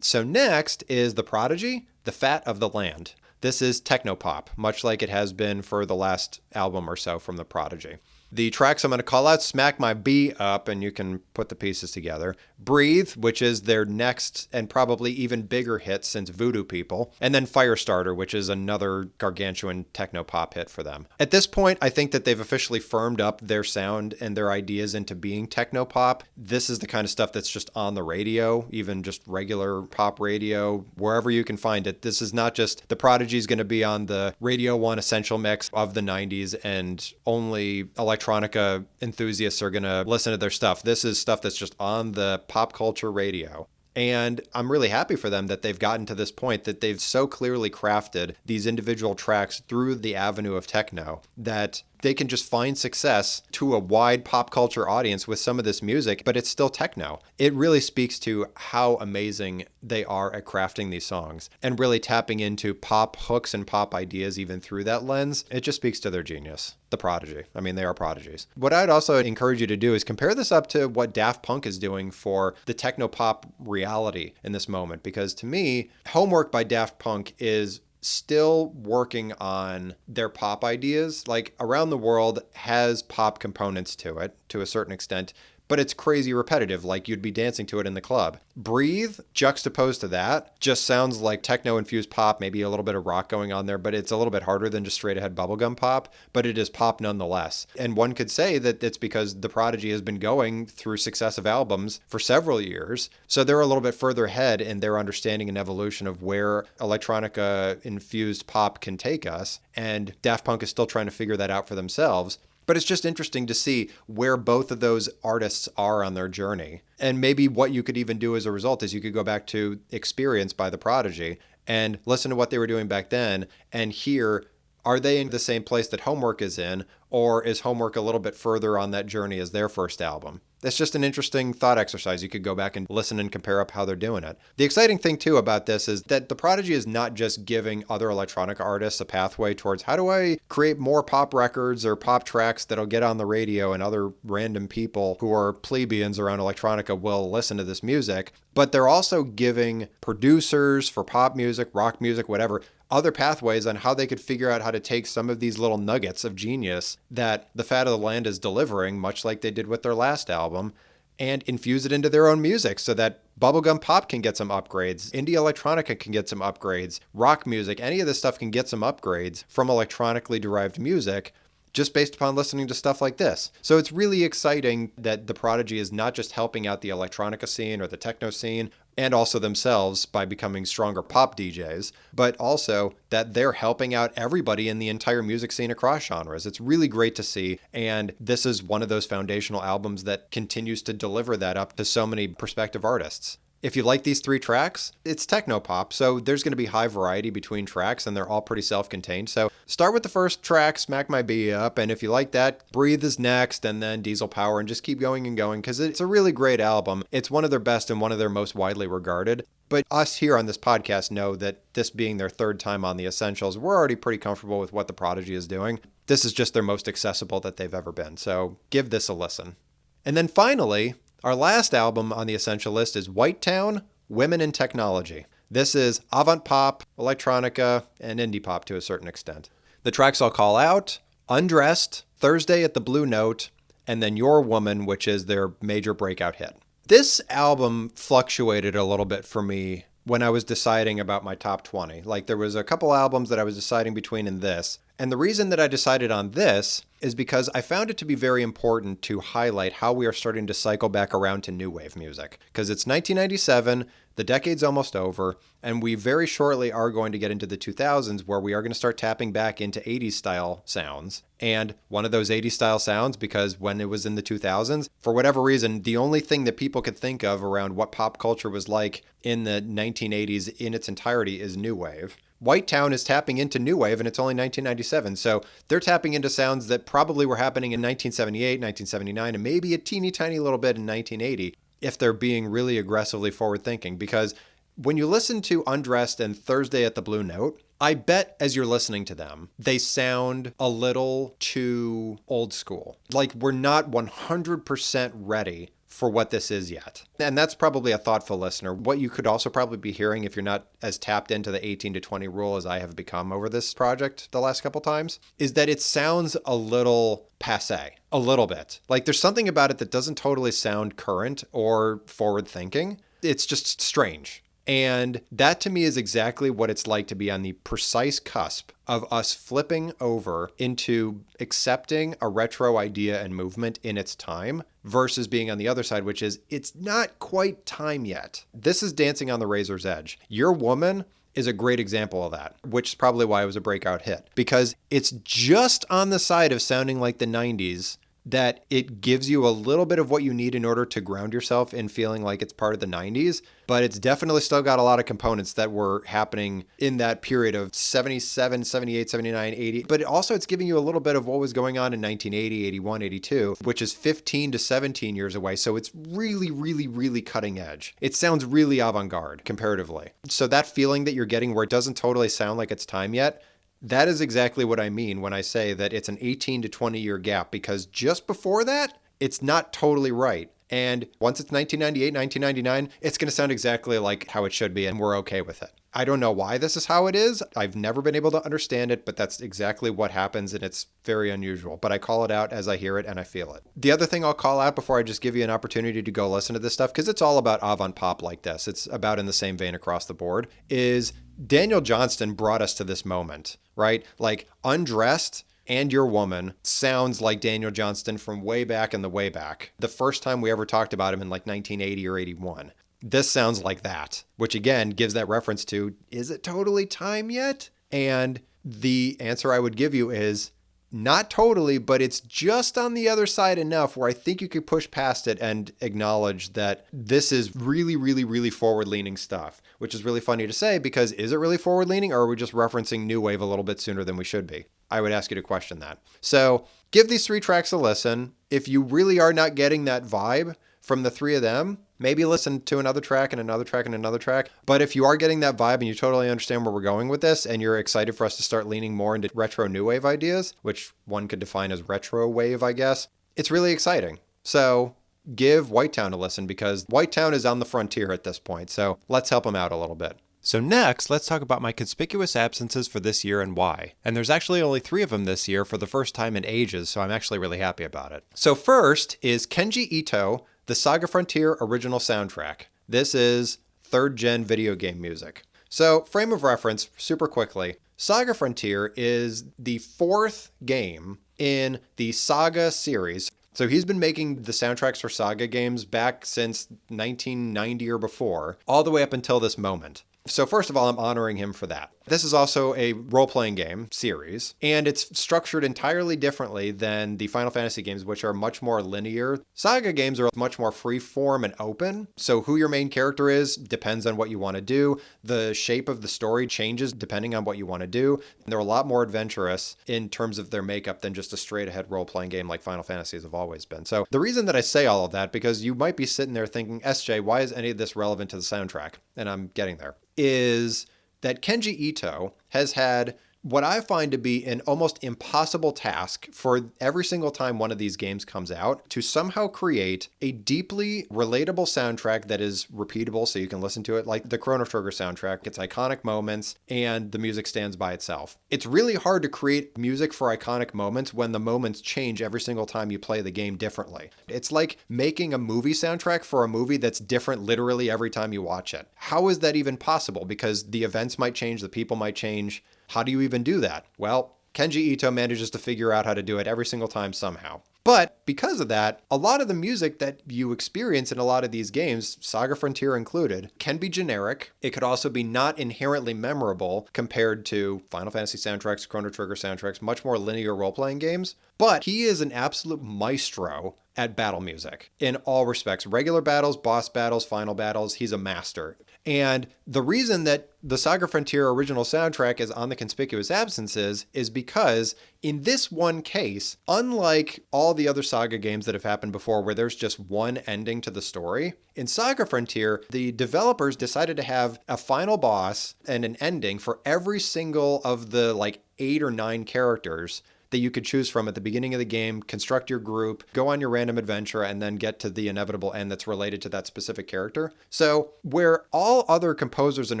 S1: So next is The Prodigy, The Fat of the Land. This is technopop, much like it has been for the last album or so from The Prodigy. The tracks I'm going to call out: Smack My B Up, and you can put the pieces together. Breathe, which is their next and probably even bigger hit since Voodoo People. And then Firestarter, which is another gargantuan techno-pop hit for them. At this point, I think that they've officially firmed up their sound and their ideas into being techno-pop. This is the kind of stuff that's just on the radio, even just regular pop radio, wherever you can find it. This is not just The Prodigy's going to be on the Radio 1 Essential Mix of the 90s and only Electronica enthusiasts are going to listen to their stuff. This is stuff that's just on the pop culture radio. And I'm really happy for them that they've gotten to this point, that they've so clearly crafted these individual tracks through the avenue of techno that they can just find success to a wide pop culture audience with some of this music, but it's still techno. It really speaks to how amazing they are at crafting these songs and really tapping into pop hooks and pop ideas even through that lens. It just speaks to their genius. The Prodigy. I mean, they are prodigies. What I'd also encourage you to do is compare this up to what Daft Punk is doing for the techno pop reality in this moment, because to me, Homework by Daft Punk is still working on their pop ideas. Like, Around the World has pop components to it to a certain extent, but it's crazy repetitive, like you'd be dancing to it in the club. Breathe, juxtaposed to that, just sounds like techno-infused pop, maybe a little bit of rock going on there, but it's a little bit harder than just straight-ahead bubblegum pop, but it is pop nonetheless. And one could say that it's because The Prodigy has been going through successive albums for several years, so they're a little bit further ahead in their understanding and evolution of where electronica-infused pop can take us, and Daft Punk is still trying to figure that out for themselves. But it's just interesting to see where both of those artists are on their journey. And maybe what you could even do as a result is you could go back to Experience by The Prodigy and listen to what they were doing back then and hear, are they in the same place that Homework is in, or is Homework a little bit further on that journey as their first album? It's just an interesting thought exercise. You could go back and listen and compare up how they're doing it. The exciting thing too about this is that the Prodigy is not just giving other electronic artists a pathway towards how do I create more pop records or pop tracks that'll get on the radio and other random people who are plebeians around electronica will listen to this music, but they're also giving producers for pop music, rock music, whatever, other pathways on how they could figure out how to take some of these little nuggets of genius that the Fat of the Land is delivering, much like they did with their last album, and infuse it into their own music so that bubblegum pop can get some upgrades, indie electronica can get some upgrades, rock music, any of this stuff can get some upgrades from electronically derived music just based upon listening to stuff like this. So it's really exciting that the Prodigy is not just helping out the electronica scene or the techno scene, and also themselves by becoming stronger pop DJs, but also that they're helping out everybody in the entire music scene across genres. It's really great to see, and this is one of those foundational albums that continues to deliver that up to so many prospective artists. If you like these 3 tracks, it's techno pop, so there's going to be high variety between tracks, and they're all pretty self-contained. So start with the first track, Smack My B Up, and if you like that, Breathe is next, and then Diesel Power, and just keep going and going, because it's a really great album. It's one of their best and one of their most widely regarded. But us here on this podcast know that this being their 3rd time on the Essentials, we're already pretty comfortable with what the Prodigy is doing. This is just their most accessible that they've ever been, so give this a listen. And then finally, our last album on the Essential list is White Town, Women in Technology. This is avant pop, electronica, and indie pop to a certain extent. The tracks I'll call out: Undressed, Thursday at the Blue Note, and then Your Woman, which is their major breakout hit. This album fluctuated a little bit for me when I was deciding about my top 20. Like, there was a couple albums that I was deciding between and this. And the reason that I decided on this is because I found it to be very important to highlight how we are starting to cycle back around to new wave music. Because it's 1997, the decade's almost over, and we very shortly are going to get into the 2000s where we are going to start tapping back into 80s style sounds. And one of those 80s style sounds, because when it was in the 2000s, for whatever reason, the only thing that people could think of around what pop culture was like in the 1980s in its entirety is new wave. White Town is tapping into new wave, and it's only 1997, so they're tapping into sounds that probably were happening in 1978, 1979, and maybe a teeny tiny little bit in 1980, if they're being really aggressively forward-thinking. Because when you listen to Undressed and Thursday at the Blue Note, I bet as you're listening to them, they sound a little too old school. Like, we're not 100% ready for what this is yet. And that's probably a thoughtful listener. What you could also probably be hearing if you're not as tapped into the 18 to 20 rule as I have become over this project the last couple times, is that it sounds a little passé, a little bit. Like, there's something about it that doesn't totally sound current or forward thinking. It's just strange. And that to me is exactly what it's like to be on the precise cusp of us flipping over into accepting a retro idea and movement in its time versus being on the other side, which is it's not quite time yet. This is dancing on the razor's edge. Your Woman is a great example of that, which is probably why it was a breakout hit, because it's just on the side of sounding like the 90s that it gives you a little bit of what you need in order to ground yourself in feeling like it's part of the 90s, but it's definitely still got a lot of components that were happening in that period of 77, 78, 79, 80, but also it's giving you a little bit of what was going on in 1980, 81, 82, which is 15 to 17 years away, so it's really, really, really cutting edge. It sounds really avant-garde comparatively. So that feeling that you're getting where it doesn't totally sound like it's time yet, that is exactly what I mean when I say that it's an 18 to 20 year gap, because just before that, it's not totally right. And once it's 1998, 1999, it's going to sound exactly like how it should be, and we're okay with it. I don't know why this is how it is. I've never been able to understand it, but that's exactly what happens, and it's very unusual. But I call it out as I hear it and I feel it. The other thing I'll call out before I just give you an opportunity to go listen to this stuff, because it's all about avant pop like this, it's about in the same vein across the board, is Daniel Johnston brought us to this moment, right? Like, Undressed and Your Woman sounds like Daniel Johnston from way back in the way back. The first time we ever talked about him in like 1980 or 81. This sounds like that, which again gives that reference to, is it totally time yet? And the answer I would give you is not totally, but it's just on the other side enough where I think you could push past it and acknowledge that this is really, really, really forward-leaning stuff, which is really funny to say, because is it really forward-leaning, or are we just referencing new wave a little bit sooner than we should be? I would ask you to question that. So Give these 3 tracks a listen. If you really are not getting that vibe from the 3 of them, maybe listen to another track and another track and another track. But if you are getting that vibe and you totally understand where we're going with this and you're excited for us to start leaning more into retro new wave ideas, which one could define as retro wave, I guess, it's really exciting. So give Whitetown a listen because Whitetown is on the frontier at this point. So let's help them out a little bit. So next, let's talk about my conspicuous absences for this year and why. And there's actually only 3 of them this year for the first time in ages, so I'm actually really happy about it. So first is Kenji Ito, the Saga Frontier original soundtrack. This is 3rd gen video game music. So frame of reference, super quickly, Saga Frontier is the 4th game in the Saga series. So he's been making the soundtracks for Saga games back since 1990 or before, all the way up until this moment. So first of all, I'm honoring him for that. This is also a role-playing game series, and it's structured entirely differently than the Final Fantasy games, which are much more linear. Saga games are much more free-form and open, so who your main character is depends on what you want to do. The shape of the story changes depending on what you want to do, and they're a lot more adventurous in terms of their makeup than just a straight-ahead role-playing game like Final Fantasies have always been. So the reason that I say all of that, because you might be sitting there thinking, SJ, why is any of this relevant to the soundtrack? And I'm getting there. Is that Kenji Ito has had what I find to be an almost impossible task for every single time one of these games comes out to somehow create a deeply relatable soundtrack that is repeatable so you can listen to it like the Chrono Trigger soundtrack. It's iconic moments and the music stands by itself. It's really hard to create music for iconic moments when the moments change every single time you play the game differently. It's like making a movie soundtrack for a movie that's different literally every time you watch it. How is that even possible? Because the events might change, the people might change. How do you even do that? Well, Kenji Ito manages to figure out how to do it every single time somehow. But because of that, a lot of the music that you experience in a lot of these games, Saga Frontier included, can be generic. It could also be not inherently memorable compared to Final Fantasy soundtracks, Chrono Trigger soundtracks, much more linear role-playing games. But he is an absolute maestro at battle music in all respects. Regular battles, boss battles, final battles, he's a master. And the reason that the Saga Frontier original soundtrack is on the conspicuous absences is because in this one case, unlike all the other Saga games that have happened before where there's just one ending to the story, in Saga Frontier, the developers decided to have a final boss and an ending for every single of the 8 or 9 characters that you could choose from at the beginning of the game, construct your group, go on your random adventure, and then get to the inevitable end that's related to that specific character. So where all other composers and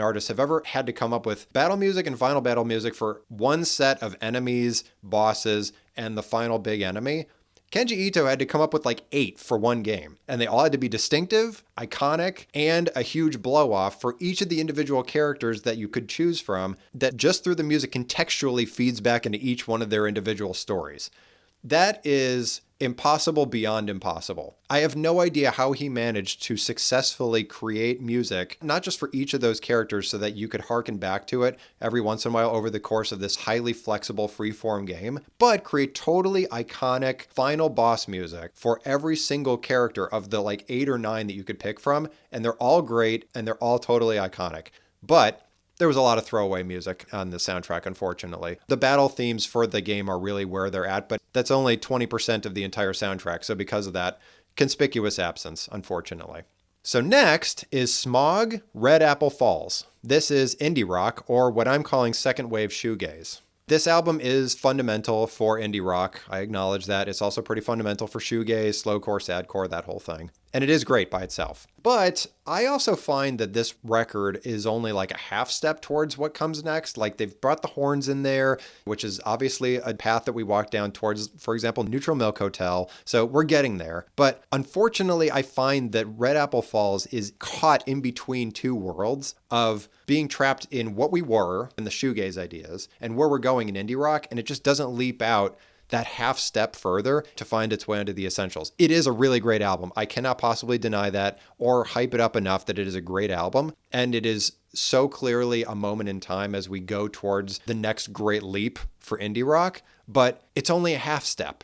S1: artists have ever had to come up with battle music and final battle music for one set of enemies, bosses, and the final big enemy, Kenji Ito had to come up with 8 for one game, and they all had to be distinctive, iconic, and a huge blow-off for each of the individual characters that you could choose from that just through the music contextually feeds back into each one of their individual stories. That is impossible beyond impossible. I have no idea how he managed to successfully create music, not just for each of those characters so that you could harken back to it every once in a while over the course of this highly flexible freeform game, but create totally iconic final boss music for every single character of the 8 or 9 that you could pick from, and they're all great and they're all totally iconic. But there was a lot of throwaway music on the soundtrack, unfortunately. The battle themes for the game are really where they're at, but that's only 20% of the entire soundtrack. So because of that, conspicuous absence, unfortunately. So next is Smog Red Apple Falls. This is indie rock, or what I'm calling second wave shoegaze. This album is fundamental for indie rock. I acknowledge that. It's also pretty fundamental for shoegaze, slowcore, sadcore, that whole thing. And it is great by itself. But I also find that this record is only a half step towards what comes next. They've brought the horns in there, which is obviously a path that we walk down towards, for example, Neutral Milk Hotel. So we're getting there. But unfortunately, I find that Red Apple Falls is caught in between two worlds of being trapped in what we were in the shoegaze ideas and where we're going in indie rock. And it just doesn't leap out that half step further to find its way into the essentials. It is a really great album. I cannot possibly deny that or hype it up enough that it is a great album. And it is so clearly a moment in time as we go towards the next great leap for indie rock, but it's only a half step.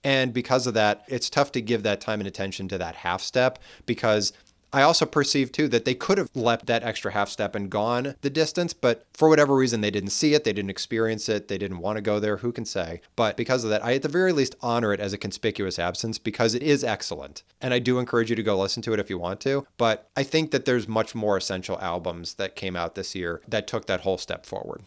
S1: And because of that, it's tough to give that time and attention to that half step because I also perceive too that they could have leapt that extra half step and gone the distance, but for whatever reason, they didn't see it, they didn't experience it, they didn't want to go there, who can say? But because of that, I at the very least honor it as a conspicuous absence because it is excellent. And I do encourage you to go listen to it if you want to, but I think that there's much more essential albums that came out this year that took that whole step forward.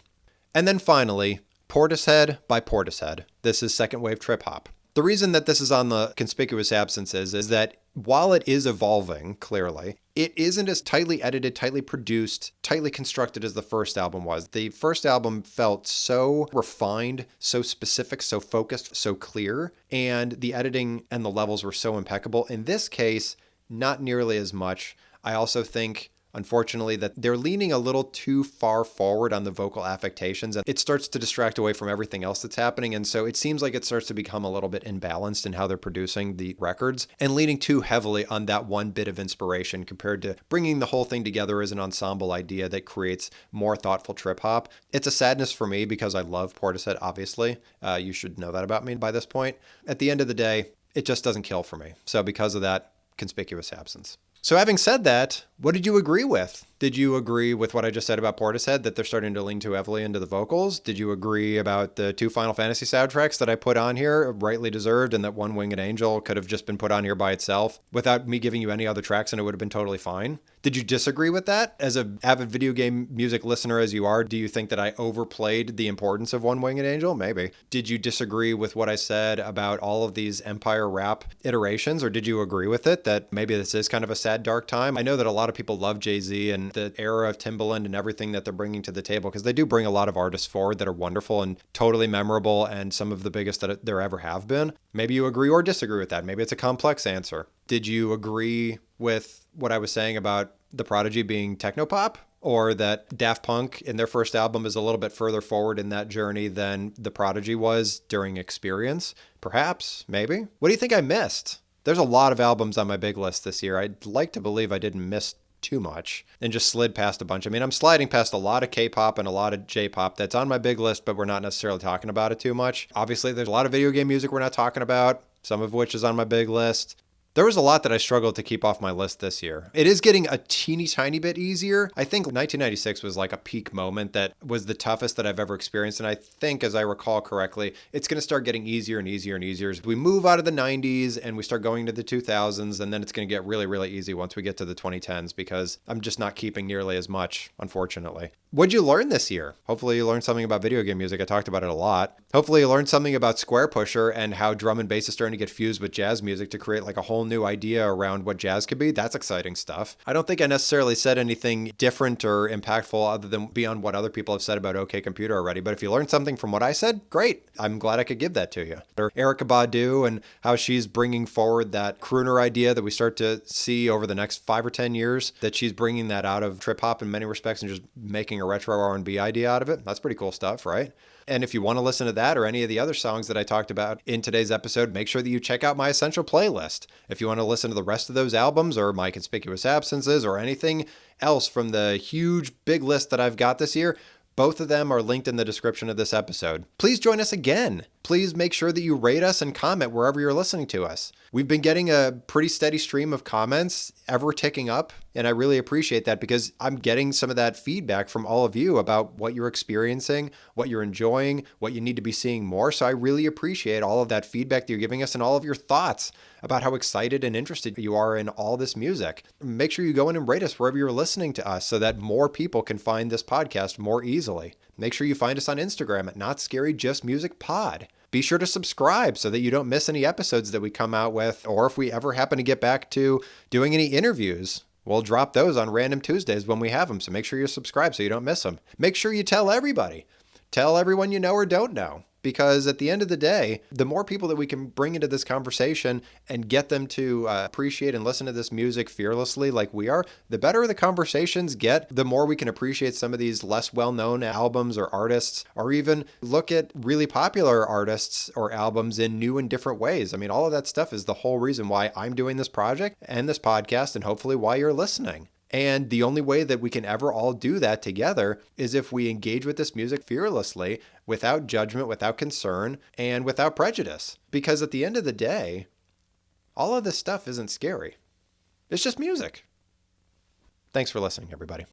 S1: And then finally, Portishead by Portishead. This is second wave trip hop. The reason that this is on the conspicuous absences is that while it is evolving, clearly, it isn't as tightly edited, tightly produced, tightly constructed as the first album was. The first album felt so refined, so specific, so focused, so clear, and the editing and the levels were so impeccable. In this case, not nearly as much. I also think, unfortunately, that they're leaning a little too far forward on the vocal affectations, and it starts to distract away from everything else that's happening. And so it seems like it starts to become a little bit imbalanced in how they're producing the records and leaning too heavily on that one bit of inspiration compared to bringing the whole thing together as an ensemble idea that creates more thoughtful trip hop. It's a sadness for me because I love Portishead, obviously. You should know that about me by this point. At the end of the day, it just doesn't kill for me. So because of that, conspicuous absence. So having said that, what did you agree with? Did you agree with what I just said about Portishead, that they're starting to lean too heavily into the vocals? Did you agree about the 2 Final Fantasy soundtracks that I put on here, rightly deserved, and that One Winged Angel could have just been put on here by itself without me giving you any other tracks and it would have been totally fine? Did you disagree with that? As an avid video game music listener as you are, do you think that I overplayed the importance of One Winged Angel? Maybe. Did you disagree with what I said about all of these Empire rap iterations, or did you agree with it, that maybe this is kind of a sad, dark time? I know that a lot of people love Jay-Z and the era of Timbaland and everything that they're bringing to the table, because they do bring a lot of artists forward that are wonderful and totally memorable and some of the biggest that there ever have been. Maybe you agree or disagree with that. Maybe it's a complex answer. Did you agree with what I was saying about The Prodigy being technopop? Or that Daft Punk in their first album is a little bit further forward in that journey than The Prodigy was during Experience? Perhaps, maybe. What do you think I missed? There's a lot of albums on my big list this year. I'd like to believe I didn't miss too much and just slid past a bunch. I mean, I'm sliding past a lot of K-pop and a lot of J-pop that's on my big list, but we're not necessarily talking about it too much. Obviously, there's a lot of video game music we're not talking about, some of which is on my big list. There was a lot that I struggled to keep off my list this year. It is getting a teeny tiny bit easier. I think 1996 was like a peak moment that was the toughest that I've ever experienced. And I think, as I recall correctly, it's going to start getting easier and easier and easier as we move out of the 90s and we start going to the 2000s. And then it's going to get really, really easy once we get to the 2010s, because I'm just not keeping nearly as much, unfortunately. What'd you learn this year? Hopefully you learned something about video game music. I talked about it a lot. Hopefully you learned something about Square Pusher and how drum and bass is starting to get fused with jazz music to create like a whole new idea around what jazz could be. That's exciting stuff. I don't think I necessarily said anything different or impactful other than beyond what other people have said about OK Computer already. But if you learned something from what I said, great. I'm glad I could give that to you. Or Erykah Badu and how she's bringing forward that crooner idea that we start to see over the next 5 or 10 years, that she's bringing that out of trip hop in many respects and just making a retro R&B idea out of it. That's pretty cool stuff, right? And if you want to listen to that or any of the other songs that I talked about in today's episode, make sure that you check out my Essential playlist. If you want to listen to the rest of those albums or my conspicuous absences or anything else from the huge big list that I've got this year, both of them are linked in the description of this episode. Please join us again. Please make sure that you rate us and comment wherever you're listening to us. We've been getting a pretty steady stream of comments, ever ticking up, and I really appreciate that because I'm getting some of that feedback from all of you about what you're experiencing, what you're enjoying, what you need to be seeing more. So I really appreciate all of that feedback that you're giving us and all of your thoughts about how excited and interested you are in all this music. Make sure you go in and rate us wherever you're listening to us so that more people can find this podcast more easily. Make sure you find us on Instagram at Not Scary Just Music Pod. Be sure to subscribe so that you don't miss any episodes that we come out with, or if we ever happen to get back to doing any interviews, we'll drop those on random Tuesdays when we have them. So make sure you're subscribed so you don't miss them. Make sure you tell everybody. Tell everyone you know or don't know. Because at the end of the day, the more people that we can bring into this conversation and get them to appreciate and listen to this music fearlessly like we are, the better the conversations get, the more we can appreciate some of these less well-known albums or artists, or even look at really popular artists or albums in new and different ways. I mean, all of that stuff is the whole reason why I'm doing this project and this podcast, and hopefully why you're listening. And the only way that we can ever all do that together is if we engage with this music fearlessly, without judgment, without concern, and without prejudice. Because at the end of the day, all of this stuff isn't scary. It's just music. Thanks for listening, everybody.